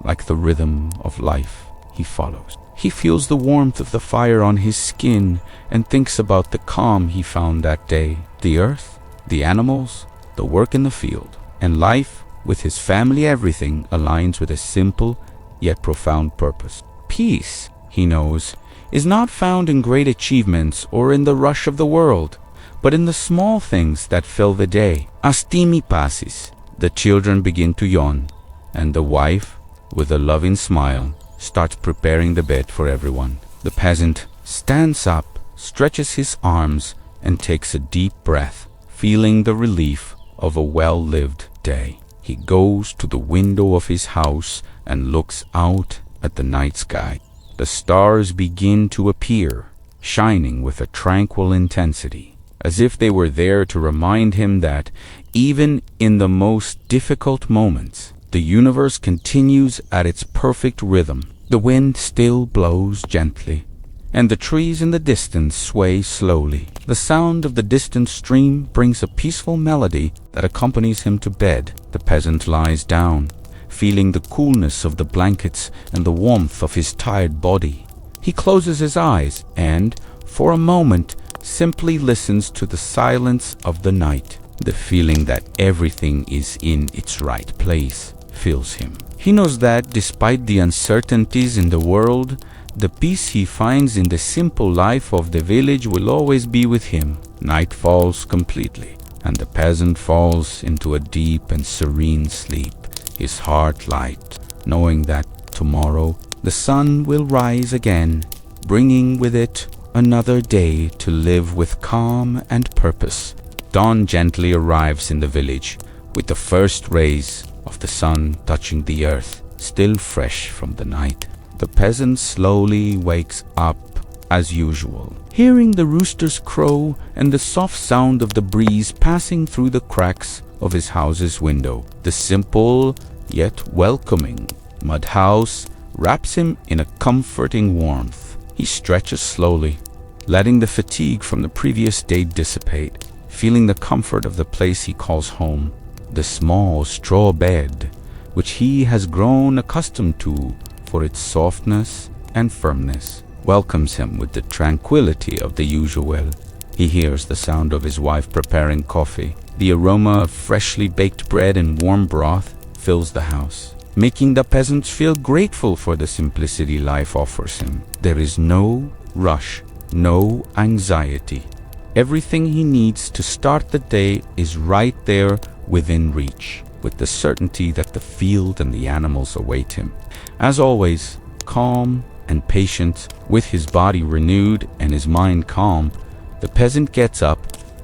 like the rhythm of life. He follows. He feels the warmth of the fire on his skin and thinks about the calm he found that day. The earth, the animals, the work in the field, and life with his family. Everything aligns with a simple yet profound purpose. Peace, he knows, is not found in great achievements or in the rush of the world, but in the small things that fill the day. Astimi pasis. The children begin to yawn, and the wife, with a loving smile, starts preparing the bed for everyone. The peasant stands up, stretches his arms, and takes a deep breath, feeling the relief of a well-lived day. He goes to the window of his house and looks out at the night sky. The stars begin to appear, shining with a tranquil intensity, as if they were there to remind him that even in the most difficult moments, the universe continues at its perfect rhythm. The wind still blows gently, and the trees in the distance sway slowly. The sound of the distant stream brings a peaceful melody that accompanies him to bed. The peasant lies down, feeling the coolness of the blankets and the warmth of his tired body. He closes his eyes and, for a moment, simply listens to the silence of the night. The feeling that everything is in its right place fills him. He knows that despite the uncertainties in the world, the peace he finds in the simple life of the village will always be with him. Night falls completely, and the peasant falls into a deep and serene sleep, his heart light, knowing that tomorrow the sun will rise again, bringing with it another day to live with calm and purpose. Dawn gently arrives in the village, with the first rays of the sun touching the earth, still fresh from the night. The peasant slowly wakes up as usual, hearing the rooster's crow and the soft sound of the breeze passing through the cracks of his house's window. The simple yet welcoming mud house wraps him in a comforting warmth. He stretches slowly, letting the fatigue from the previous day dissipate, feeling the comfort of the place he calls home. The small straw bed, which he has grown accustomed to for its softness and firmness, welcomes him with the tranquility of the usual. He hears the sound of his wife preparing coffee. The aroma of freshly baked bread and warm broth fills the house, making the peasant feel grateful for the simplicity life offers him. There is no rush, no anxiety. Everything he needs to start the day is right there within reach, with the certainty that the field and the animals await him. As always, calm and patient, with his body renewed and his mind calm, the peasant gets up,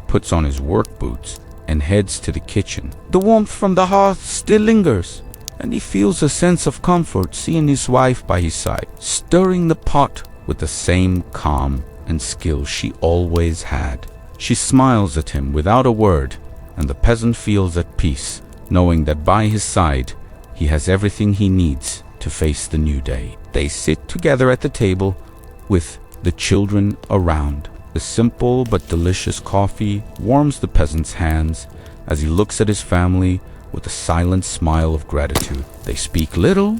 puts on his work boots, and heads to the kitchen. The warmth from the hearth still lingers, and he feels a sense of comfort seeing his wife by his side, stirring the pot with the same calm and skill she always had. She smiles at him without a word, and the peasant feels at peace, knowing that by his side he has everything he needs to face the new day. They sit together at the table with the children around. The simple but delicious coffee warms the peasant's hands as he looks at his family with a silent smile of gratitude. They speak little,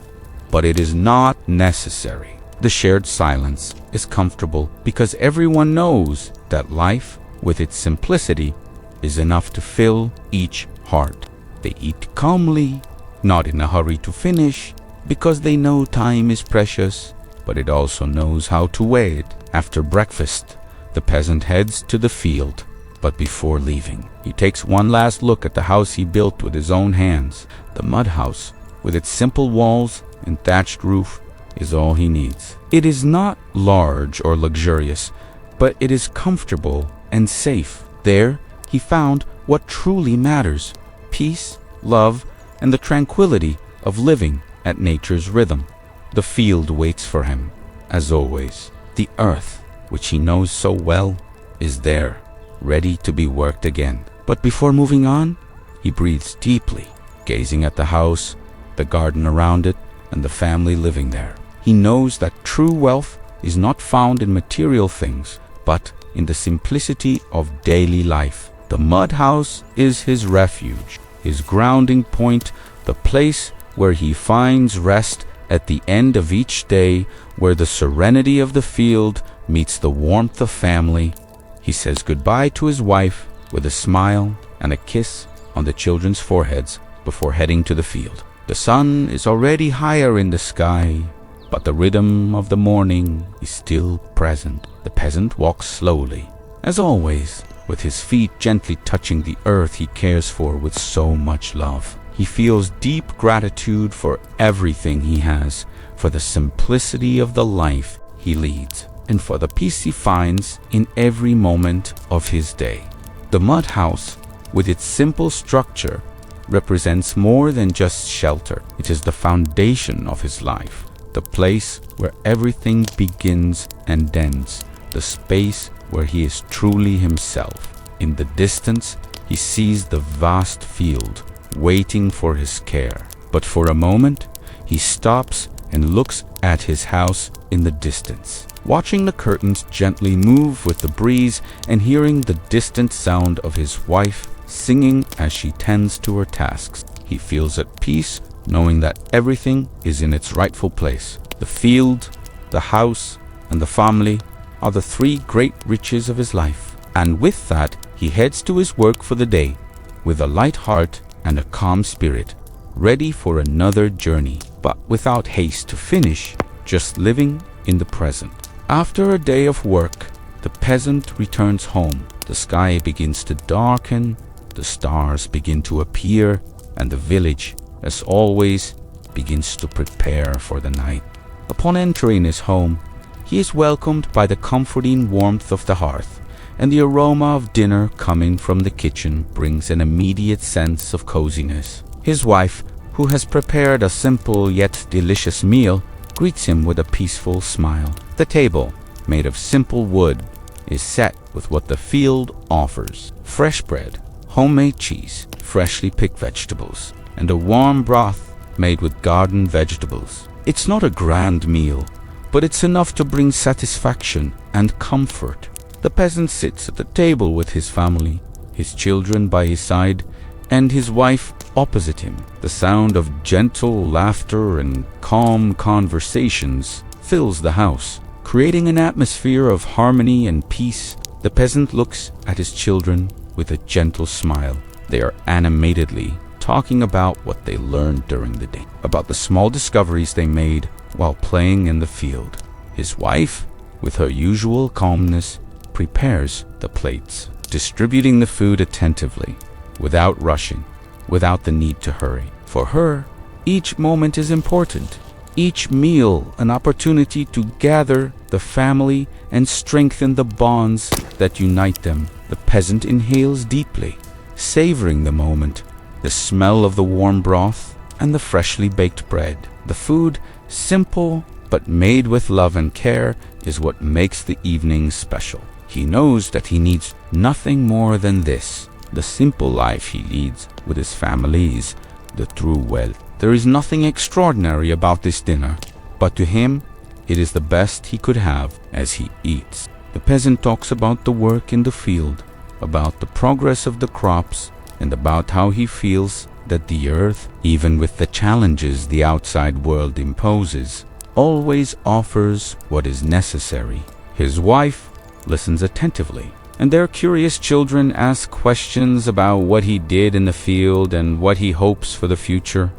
but it is not necessary. The shared silence is comfortable because everyone knows that life, with its simplicity, is enough to fill each heart. They eat calmly, not in a hurry to finish, because they know time is precious, but it also knows how to weigh it. After breakfast, the peasant heads to the field, but before leaving, he takes one last look at the house he built with his own hands. The mud house, with its simple walls and thatched roof, is all he needs. It is not large or luxurious, but it is comfortable and safe. There, he found what truly matters: peace, love, and the tranquility of living at nature's rhythm. The field waits for him, as always. The earth, which he knows so well, is there, ready to be worked again. But before moving on, he breathes deeply, gazing at the house, the garden around it, and the family living there. He knows that true wealth is not found in material things, but in the simplicity of daily life. The mud house is his refuge, his grounding point, the place where he finds rest at the end of each day, where the serenity of the field meets the warmth of family. He says goodbye to his wife with a smile and a kiss on the children's foreheads before heading to the field. The sun is already higher in the sky, but the rhythm of the morning is still present. The peasant walks slowly, as always, with his feet gently touching the earth he cares for with so much love. He feels deep gratitude for everything he has, for the simplicity of the life he leads, and for the peace he finds in every moment of his day. The mud house, with its simple structure, represents more than just shelter. It is the foundation of his life, the place where everything begins and ends, the space where he is truly himself. In the distance, he sees the vast field waiting for his care. But for a moment, he stops and looks at his house in the distance, watching the curtains gently move with the breeze and hearing the distant sound of his wife singing as she tends to her tasks. He feels at peace, knowing that everything is in its rightful place. The field, the house, and the family are the three great riches of his life. And with that, he heads to his work for the day, with a light heart and a calm spirit, ready for another journey, but without haste to finish, just living in the present. After a day of work, the peasant returns home. The sky begins to darken, the stars begin to appear, and the village, as always, begins to prepare for the night. Upon entering his home, he is welcomed by the comforting warmth of the hearth, and the aroma of dinner coming from the kitchen brings an immediate sense of coziness. His wife, who has prepared a simple yet delicious meal, greets him with a peaceful smile. The table, made of simple wood, is set with what the field offers: fresh bread, homemade cheese, freshly picked vegetables, and a warm broth made with garden vegetables. It's not a grand meal, but it's enough to bring satisfaction and comfort. The peasant sits at the table with his family, his children by his side, and his wife opposite him. The sound of gentle laughter and calm conversations fills the house, creating an atmosphere of harmony and peace. The peasant looks at his children with a gentle smile. They are animatedly talking about what they learned during the day, about the small discoveries they made while playing in the field. His wife, with her usual calmness, prepares the plates, distributing the food attentively, without rushing, without the need to hurry. For her, each moment is important, each meal an opportunity to gather the family and strengthen the bonds that unite them. The peasant inhales deeply, savoring the moment, the smell of the warm broth and the freshly baked bread. The food, simple but made with love and care, is what makes the evening special. He knows that he needs nothing more than this. The simple life he leads with his family is the true wealth. There is nothing extraordinary about this dinner, but to him it is the best he could have as he eats. The peasant talks about the work in the field, about the progress of the crops, and about how he feels that the earth, even with the challenges the outside world imposes, always offers what is necessary. His wife listens attentively, and their curious children ask questions about what he did in the field and what he hopes for the future.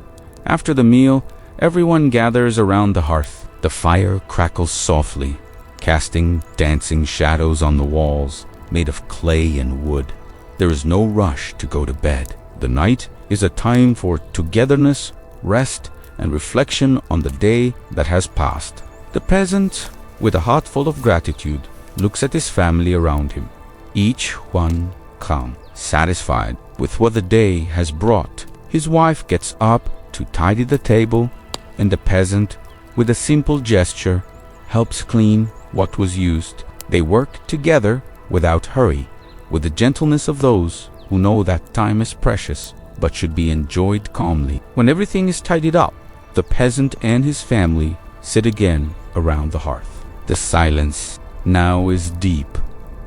After the meal, everyone gathers around the hearth. The fire crackles softly, casting dancing shadows on the walls made of clay and wood. There is no rush to go to bed. The night is a time for togetherness, rest, and reflection on the day that has passed. The peasant, with a heart full of gratitude, looks at his family around him, each one calm, satisfied with what the day has brought. His wife gets up to tidy the table, and the peasant, with a simple gesture, helps clean what was used. They work together without hurry, with the gentleness of those who know that time is precious but should be enjoyed calmly. When everything is tidied up, the peasant and his family sit again around the hearth. The silence now is deep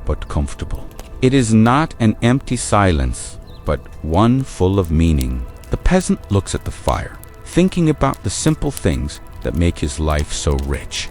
but comfortable. It is not an empty silence, but one full of meaning. The peasant looks at the fire, thinking about the simple things that make his life so rich.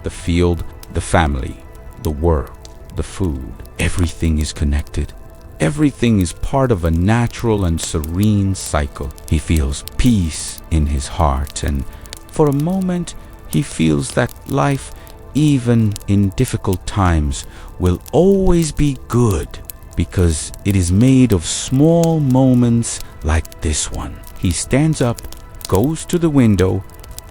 The field, the family, the work, the food. Everything is connected. Everything is part of a natural and serene cycle. He feels peace in his heart, and for a moment he feels that life, even in difficult times, will always be good because it is made of small moments like this one. He stands up, goes to the window,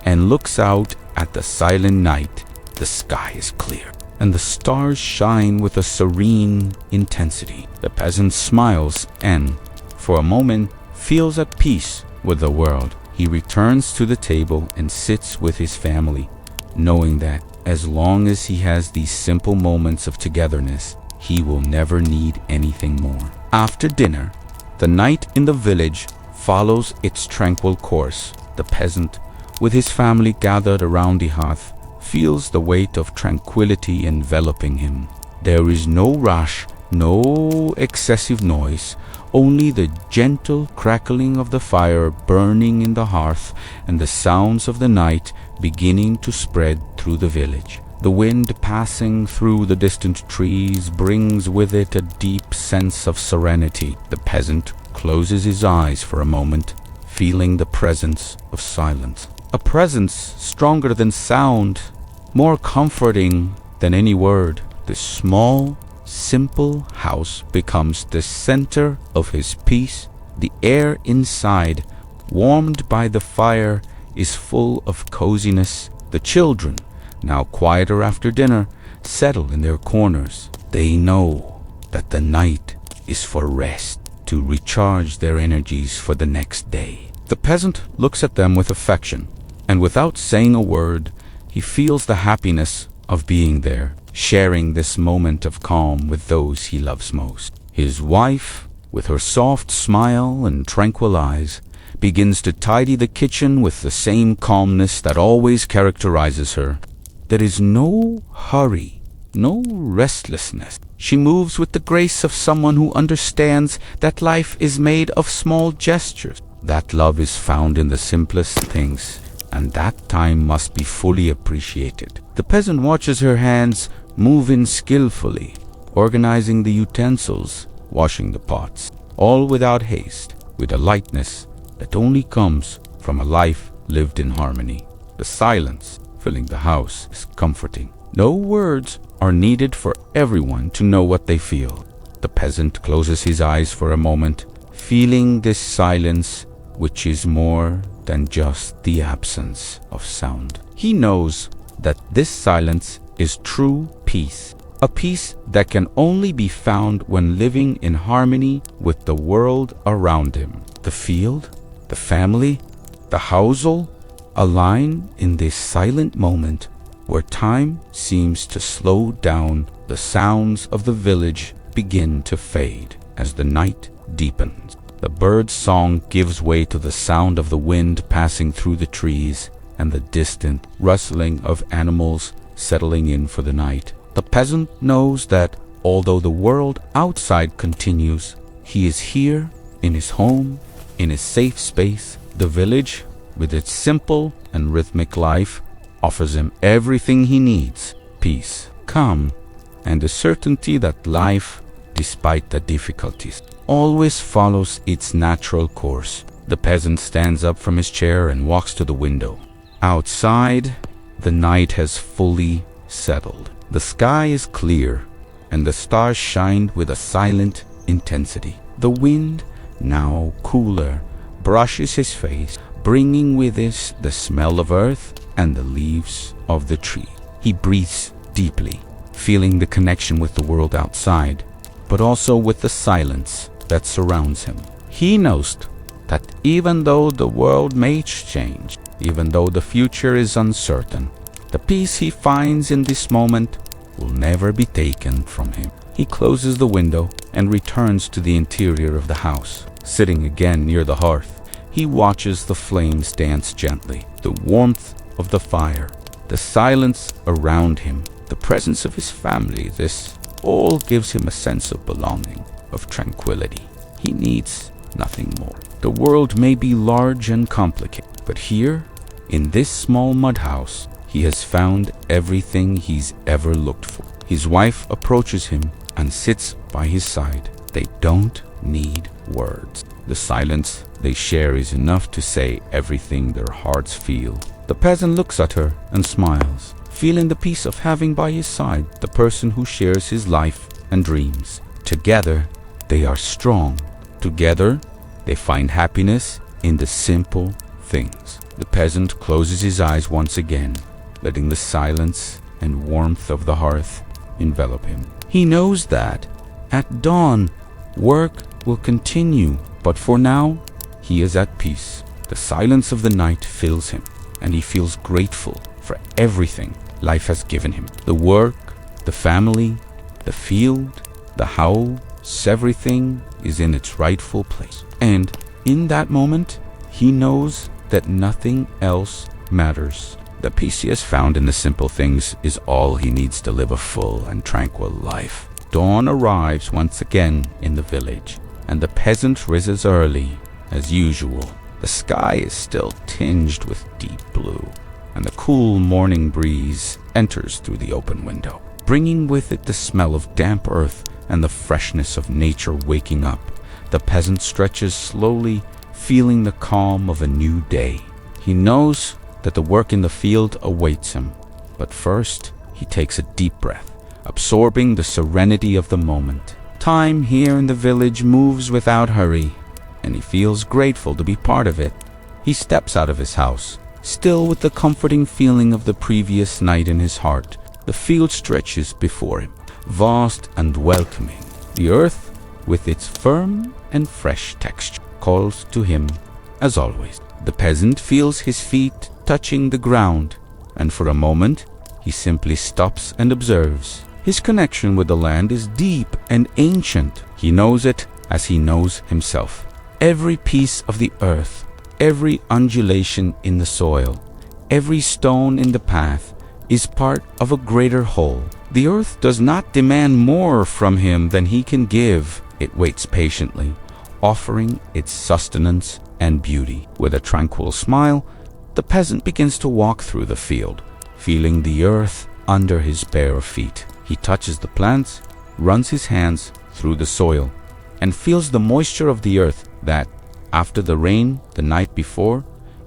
and looks out at the silent night. The sky is clear, and the stars shine with a serene intensity. The peasant smiles and, for a moment, feels at peace with the world. He returns to the table and sits with his family, knowing that as long as he has these simple moments of togetherness, he will never need anything more. After dinner, the night in the village follows its tranquil course. The peasant, with his family gathered around the hearth, feels the weight of tranquility enveloping him. There is no rush, no excessive noise, only the gentle crackling of the fire burning in the hearth and the sounds of the night beginning to spread through the village. The wind passing through the distant trees brings with it a deep sense of serenity. The peasant closes his eyes for a moment, feeling the presence of silence. A presence stronger than sound, more comforting than any word. This small, simple house becomes the center of his peace. The air inside, warmed by the fire, is full of coziness. The children, now quieter after dinner, settle in their corners. They know that the night is for rest, to recharge their energies for the next day. The peasant looks at them with affection, and without saying a word, he feels the happiness of being there, sharing this moment of calm with those he loves most. His wife, with her soft smile and tranquil eyes, begins to tidy the kitchen with the same calmness that always characterizes her. There is no hurry, no restlessness. She moves with the grace of someone who understands that life is made of small gestures, that love is found in the simplest things, and that time must be fully appreciated. The peasant watches her hands move in skillfully, organizing the utensils, washing the pots, all without haste, with a lightness that only comes from a life lived in harmony. The silence filling the house is comforting. No words are needed for everyone to know what they feel. The peasant closes his eyes for a moment, feeling this silence, which is more than just the absence of sound. He knows that this silence is true peace, a peace that can only be found when living in harmony with the world around him. The field, the family, the household align in this silent moment where time seems to slow down. The sounds of the village begin to fade as the night deepens. The bird's song gives way to the sound of the wind passing through the trees and the distant rustling of animals settling in for the night. The peasant knows that although the world outside continues, he is here in his home, in his safe space. The village, with its simple and rhythmic life, offers him everything he needs: peace, calm, and the certainty that life, despite the difficulties, always follows its natural course. The peasant stands up from his chair and walks to the window. Outside, the night has fully settled. The sky is clear, and the stars shine with a silent intensity. The wind, now cooler, brushes his face, bringing with it the smell of earth and the leaves of the tree. He breathes deeply, feeling the connection with the world outside, but also with the silence that surrounds him. He knows that even though the world may change, even though the future is uncertain, the peace he finds in this moment will never be taken from him. He closes the window and returns to the interior of the house. Sitting again near the hearth, he watches the flames dance gently, the warmth of the fire, the silence around him, the presence of his family. This all gives him a sense of belonging, of tranquility. He needs nothing more. The world may be large and complicated, but here, in this small mud house, he has found everything he's ever looked for. His wife approaches him and sits by his side. They don't need words. The silence they share is enough to say everything their hearts feel. The peasant looks at her and smiles, feeling the peace of having by his side the person who shares his life and dreams. Together, they are strong. Together, they find happiness in the simple things. The peasant closes his eyes once again, letting the silence and warmth of the hearth envelop him. He knows that at dawn, work will continue, but for now, he is at peace. The silence of the night fills him, and he feels grateful for everything life has given him. The work, the family, the field, the house, everything is in its rightful place. And in that moment, he knows that nothing else matters. The peace he has found in the simple things is all he needs to live a full and tranquil life. Dawn arrives once again in the village, and the peasant rises early, as usual. The sky is still tinged with deep blue, and the cool morning breeze enters through the open window, bringing with it the smell of damp earth and the freshness of nature waking up. The peasant stretches slowly, feeling the calm of a new day. He knows that the work in the field awaits him, but first he takes a deep breath, absorbing the serenity of the moment. Time here in the village moves without hurry, and he feels grateful to be part of it. He steps out of his house, still with the comforting feeling of the previous night in his heart. The field stretches before him, vast and welcoming. The earth, with its firm and fresh texture, calls to him as always. The peasant feels his feet touching the ground, and for a moment he simply stops and observes. His connection with the land is deep and ancient. He knows it as he knows himself. Every piece of the earth, every undulation in the soil, every stone in the path is part of a greater whole. The earth does not demand more from him than he can give. It waits patiently, offering its sustenance and beauty. With a tranquil smile, the peasant begins to walk through the field, feeling the earth under his bare feet. He touches the plants, runs his hands through the soil, and feels the moisture of the earth that, after the rain the night before,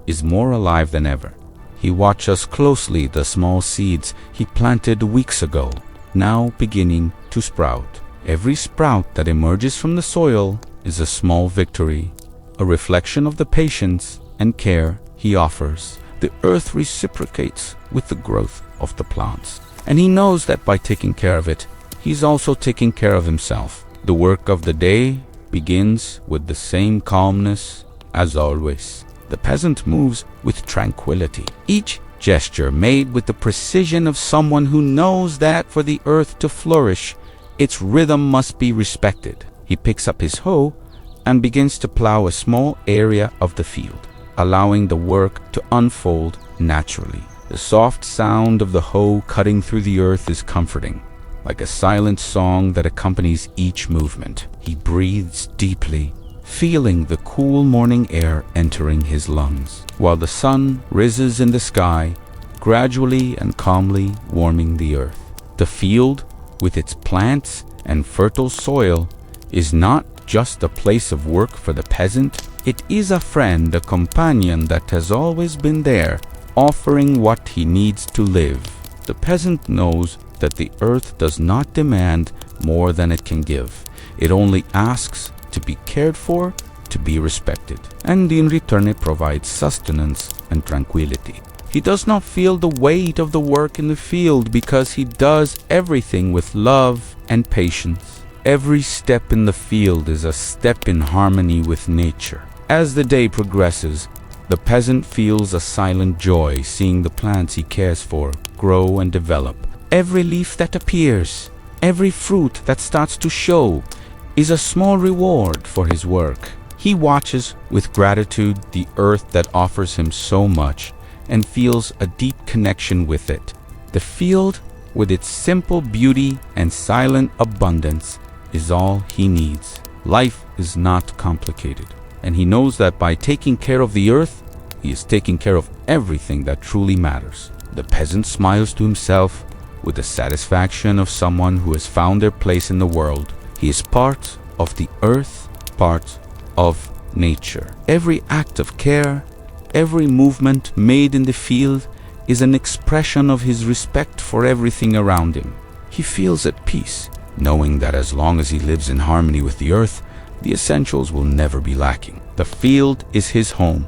is more alive than ever. He watches closely the small seeds he planted weeks ago, now beginning to sprout. Every sprout that emerges from the soil is a small victory, a reflection of the patience and care he offers. The earth reciprocates with the growth of the plants, and he knows that by taking care of it, he's also taking care of himself. The work of the day begins with the same calmness as always. The peasant moves with tranquility, each gesture made with the precision of someone who knows that for the earth to flourish, its rhythm must be respected. He picks up his hoe and begins to plow a small area of the field, allowing the work to unfold naturally. The soft sound of the hoe cutting through the earth is comforting, like a silent song that accompanies each movement. He breathes deeply, feeling the cool morning air entering his lungs, while the sun rises in the sky, gradually and calmly warming the earth. The field, with its plants and fertile soil, is not just a place of work for the peasant. It is a friend, a companion that has always been there, offering what he needs to live. The peasant knows that the earth does not demand more than it can give. It only asks to be cared for, to be respected, and in return it provides sustenance and tranquility. He does not feel the weight of the work in the field because he does everything with love and patience. Every step in the field is a step in harmony with nature. As the day progresses, the peasant feels a silent joy seeing the plants he cares for grow and develop. Every leaf that appears, every fruit that starts to show, is a small reward for his work. He watches with gratitude the earth that offers him so much and feels a deep connection with it. The field, with its simple beauty and silent abundance, is all he needs. Life is not complicated, and he knows that by taking care of the earth, he is taking care of everything that truly matters. The peasant smiles to himself with the satisfaction of someone who has found their place in the world. He is part of the earth, part of nature. Every act of care, every movement made in the field is an expression of his respect for everything around him. He feels at peace, knowing that as long as he lives in harmony with the earth, the essentials will never be lacking. The field is his home,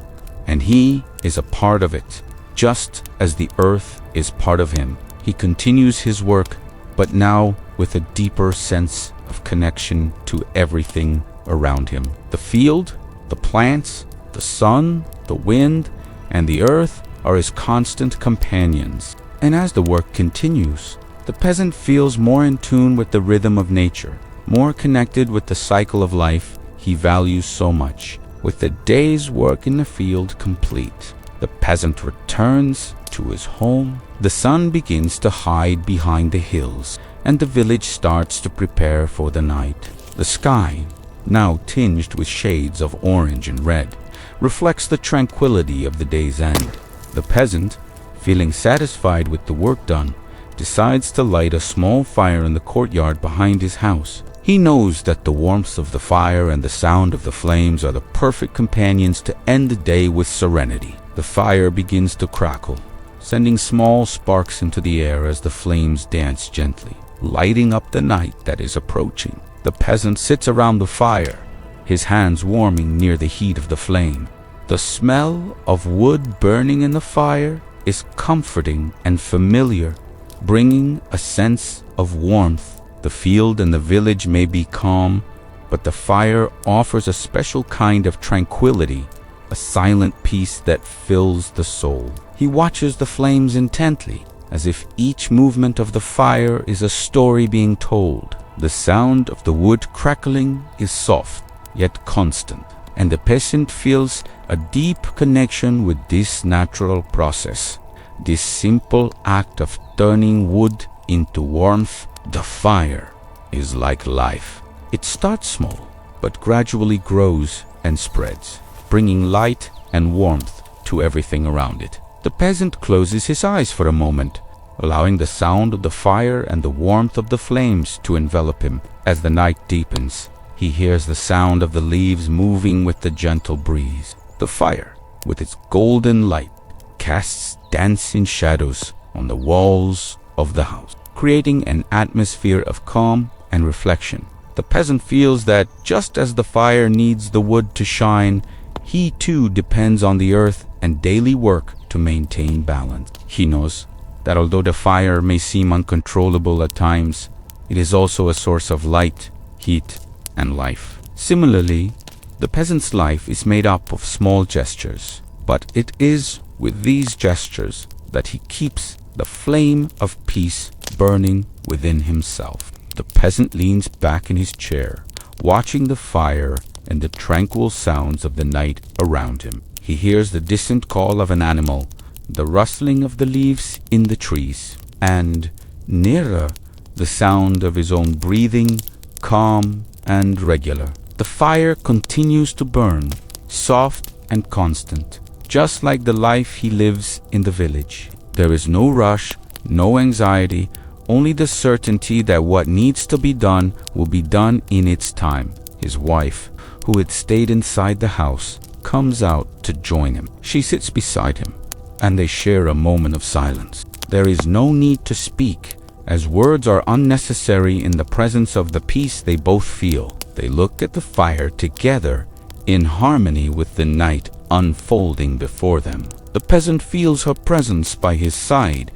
and he is a part of it, just as the earth is part of him. He continues his work, but now with a deeper sense of connection to everything around him. The field, the plants, the sun, the wind, and the earth are his constant companions. And as the work continues, the peasant feels more in tune with the rhythm of nature, more connected with the cycle of life he values so much. With the day's work in the field complete, the peasant returns to his home. The sun begins to hide behind the hills, and the village starts to prepare for the night. The sky, now tinged with shades of orange and red, reflects the tranquility of the day's end. The peasant, feeling satisfied with the work done, decides to light a small fire in the courtyard behind his house. He knows that the warmth of the fire and the sound of the flames are the perfect companions to end the day with serenity. The fire begins to crackle, sending small sparks into the air as the flames dance gently, lighting up the night that is approaching. The peasant sits around the fire, his hands warming near the heat of the flame. The smell of wood burning in the fire is comforting and familiar, bringing a sense of warmth. The field and the village may be calm, but the fire offers a special kind of tranquility, a silent peace that fills the soul. He watches the flames intently, as if each movement of the fire is a story being told. The sound of the wood crackling is soft, yet constant, and the peasant feels a deep connection with this natural process. This simple act of turning wood into warmth, the fire, is like life. It starts small, but gradually grows and spreads, bringing light and warmth to everything around it. The peasant closes his eyes for a moment, allowing the sound of the fire and the warmth of the flames to envelop him. As the night deepens, he hears the sound of the leaves moving with the gentle breeze. The fire, with its golden light, casts dancing shadows on the walls of the house, creating an atmosphere of calm and reflection. The peasant feels that just as the fire needs the wood to shine, he too depends on the earth and daily work to maintain balance. He knows that although the fire may seem uncontrollable at times, it is also a source of light, heat, and life. Similarly, the peasant's life is made up of small gestures, but it is with these gestures that he keeps the flame of peace burning within himself. The peasant leans back in his chair, watching the fire and the tranquil sounds of the night around him. He hears the distant call of an animal, the rustling of the leaves in the trees, and, nearer, the sound of his own breathing, calm and regular. The fire continues to burn, soft and constant, just like the life he lives in the village. There is no rush, no anxiety, only the certainty that what needs to be done will be done in its time. His wife, who had stayed inside the house, comes out to join him. She sits beside him, and they share a moment of silence. There is no need to speak, as words are unnecessary in the presence of the peace they both feel. They look at the fire together, in harmony with the night unfolding before them. The peasant feels her presence by his side,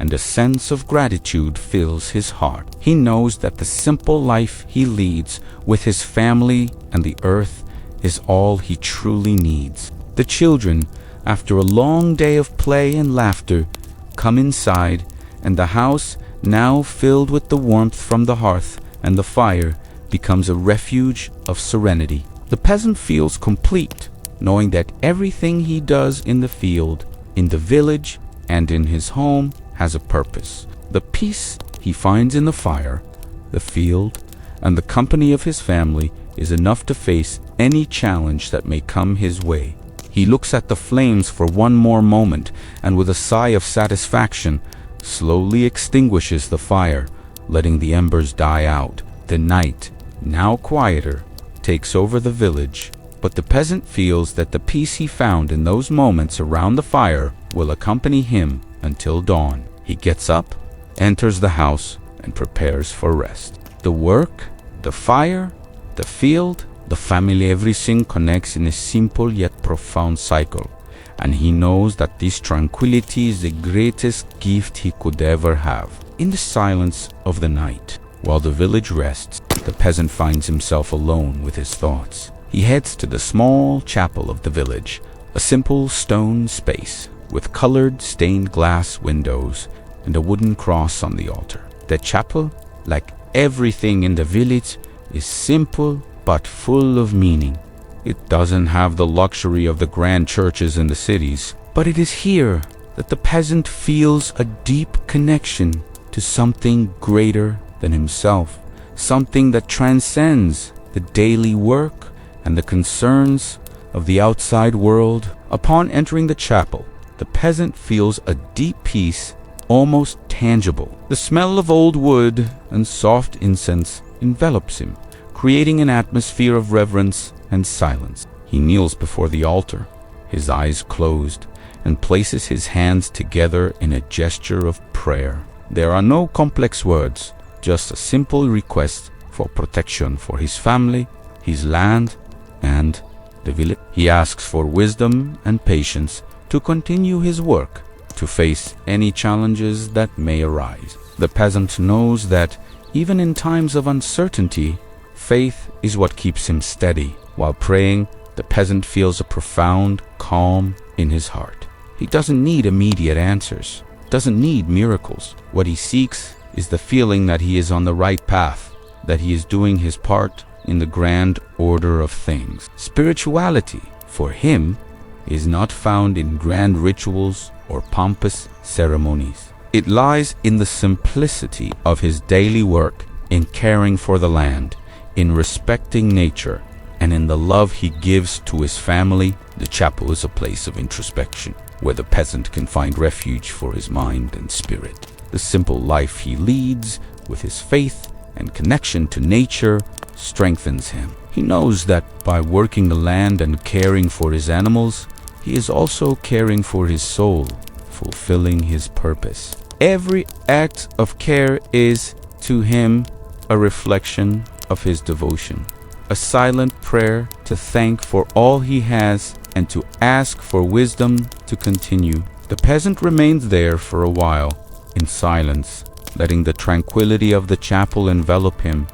and a sense of gratitude fills his heart. He knows that the simple life he leads with his family and the earth is all he truly needs. The children, after a long day of play and laughter, come inside, and the house, now filled with the warmth from the hearth and the fire, becomes a refuge of serenity. The peasant feels complete, knowing that everything he does in the field, in the village, and in his home has a purpose. The peace he finds in the fire, the field, and the company of his family is enough to face any challenge that may come his way. He looks at the flames for one more moment, and with a sigh of satisfaction, slowly extinguishes the fire, letting the embers die out. The night, now quieter, takes over the village, but the peasant feels that the peace he found in those moments around the fire will accompany him until dawn. He gets up, enters the house, and prepares for rest. The work, the fire, the field, the family, everything connects in a simple yet profound cycle, and he knows that this tranquility is the greatest gift he could ever have. In the silence of the night, while the village rests, the peasant finds himself alone with his thoughts. He heads to the small chapel of the village, a simple stone space with colored stained glass windows and a wooden cross on the altar. The chapel, like everything in the village, is simple but full of meaning. It doesn't have the luxury of the grand churches in the cities, but it is here that the peasant feels a deep connection to something greater than himself, something that transcends the daily work and the concerns of the outside world. Upon entering the chapel, the peasant feels a deep peace, almost tangible. The smell of old wood and soft incense envelops him, creating an atmosphere of reverence and silence. He kneels before the altar, his eyes closed, and places his hands together in a gesture of prayer. There are no complex words, just a simple request for protection for his family, his land, and the village. He asks for wisdom and patience to continue his work, to face any challenges that may arise. The peasant knows that even in times of uncertainty, faith is what keeps him steady. While praying, the peasant feels a profound calm in his heart. He doesn't need immediate answers. doesn't need miracles. What he seeks is the feeling that he is on the right path, that he is doing his part in the grand order of things. Spirituality, for him, is not found in grand rituals or pompous ceremonies. It lies in the simplicity of his daily work, in caring for the land, in respecting nature, and in the love he gives to his family. The chapel is a place of introspection, where the peasant can find refuge for his mind and spirit. The simple life he leads, with his faith and connection to nature, strengthens him. He knows that by working the land and caring for his animals, he is also caring for his soul, fulfilling his purpose. Every act of care is, to him, a reflection of his devotion, a silent prayer to thank for all he has and to ask for wisdom to continue. The peasant remains there for a while, in silence, letting the tranquility of the chapel envelop him.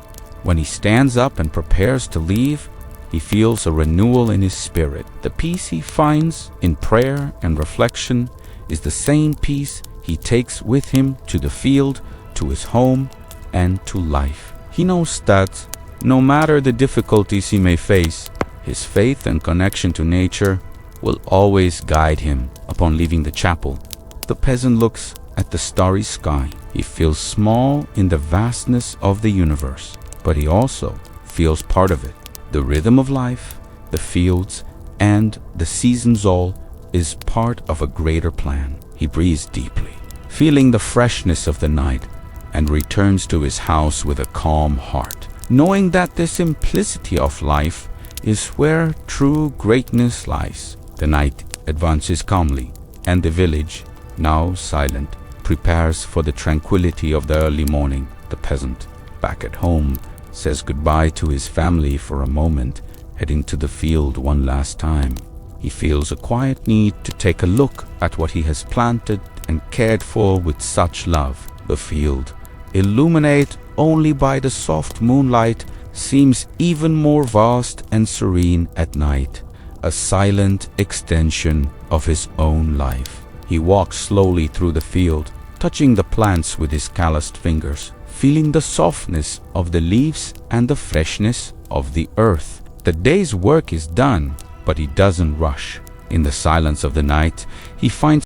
When he stands up and prepares to leave, he feels a renewal in his spirit. The peace he finds in prayer and reflection is the same peace he takes with him to the field, to his home, and to life. He knows that, no matter the difficulties he may face, his faith and connection to nature will always guide him. Upon leaving the chapel, the peasant looks at the starry sky. He feels small in the vastness of the universe, but he also feels part of it. The rhythm of life, the fields, and the seasons all is part of a greater plan. He breathes deeply, feeling the freshness of the night, and returns to his house with a calm heart, knowing that the simplicity of life is where true greatness lies. The night advances calmly, and the village, now silent, prepares for the tranquility of the early morning. The peasant, back at home, says goodbye to his family for a moment, heading to the field one last time. He feels a quiet need to take a look at what he has planted and cared for with such love. The field, illuminated only by the soft moonlight, seems even more vast and serene at night, a silent extension of his own life. He walks slowly through the field, touching the plants with his calloused fingers, feeling the softness of the leaves and the freshness of the earth. The day's work is done, but he doesn't rush. In the silence of the night, he finds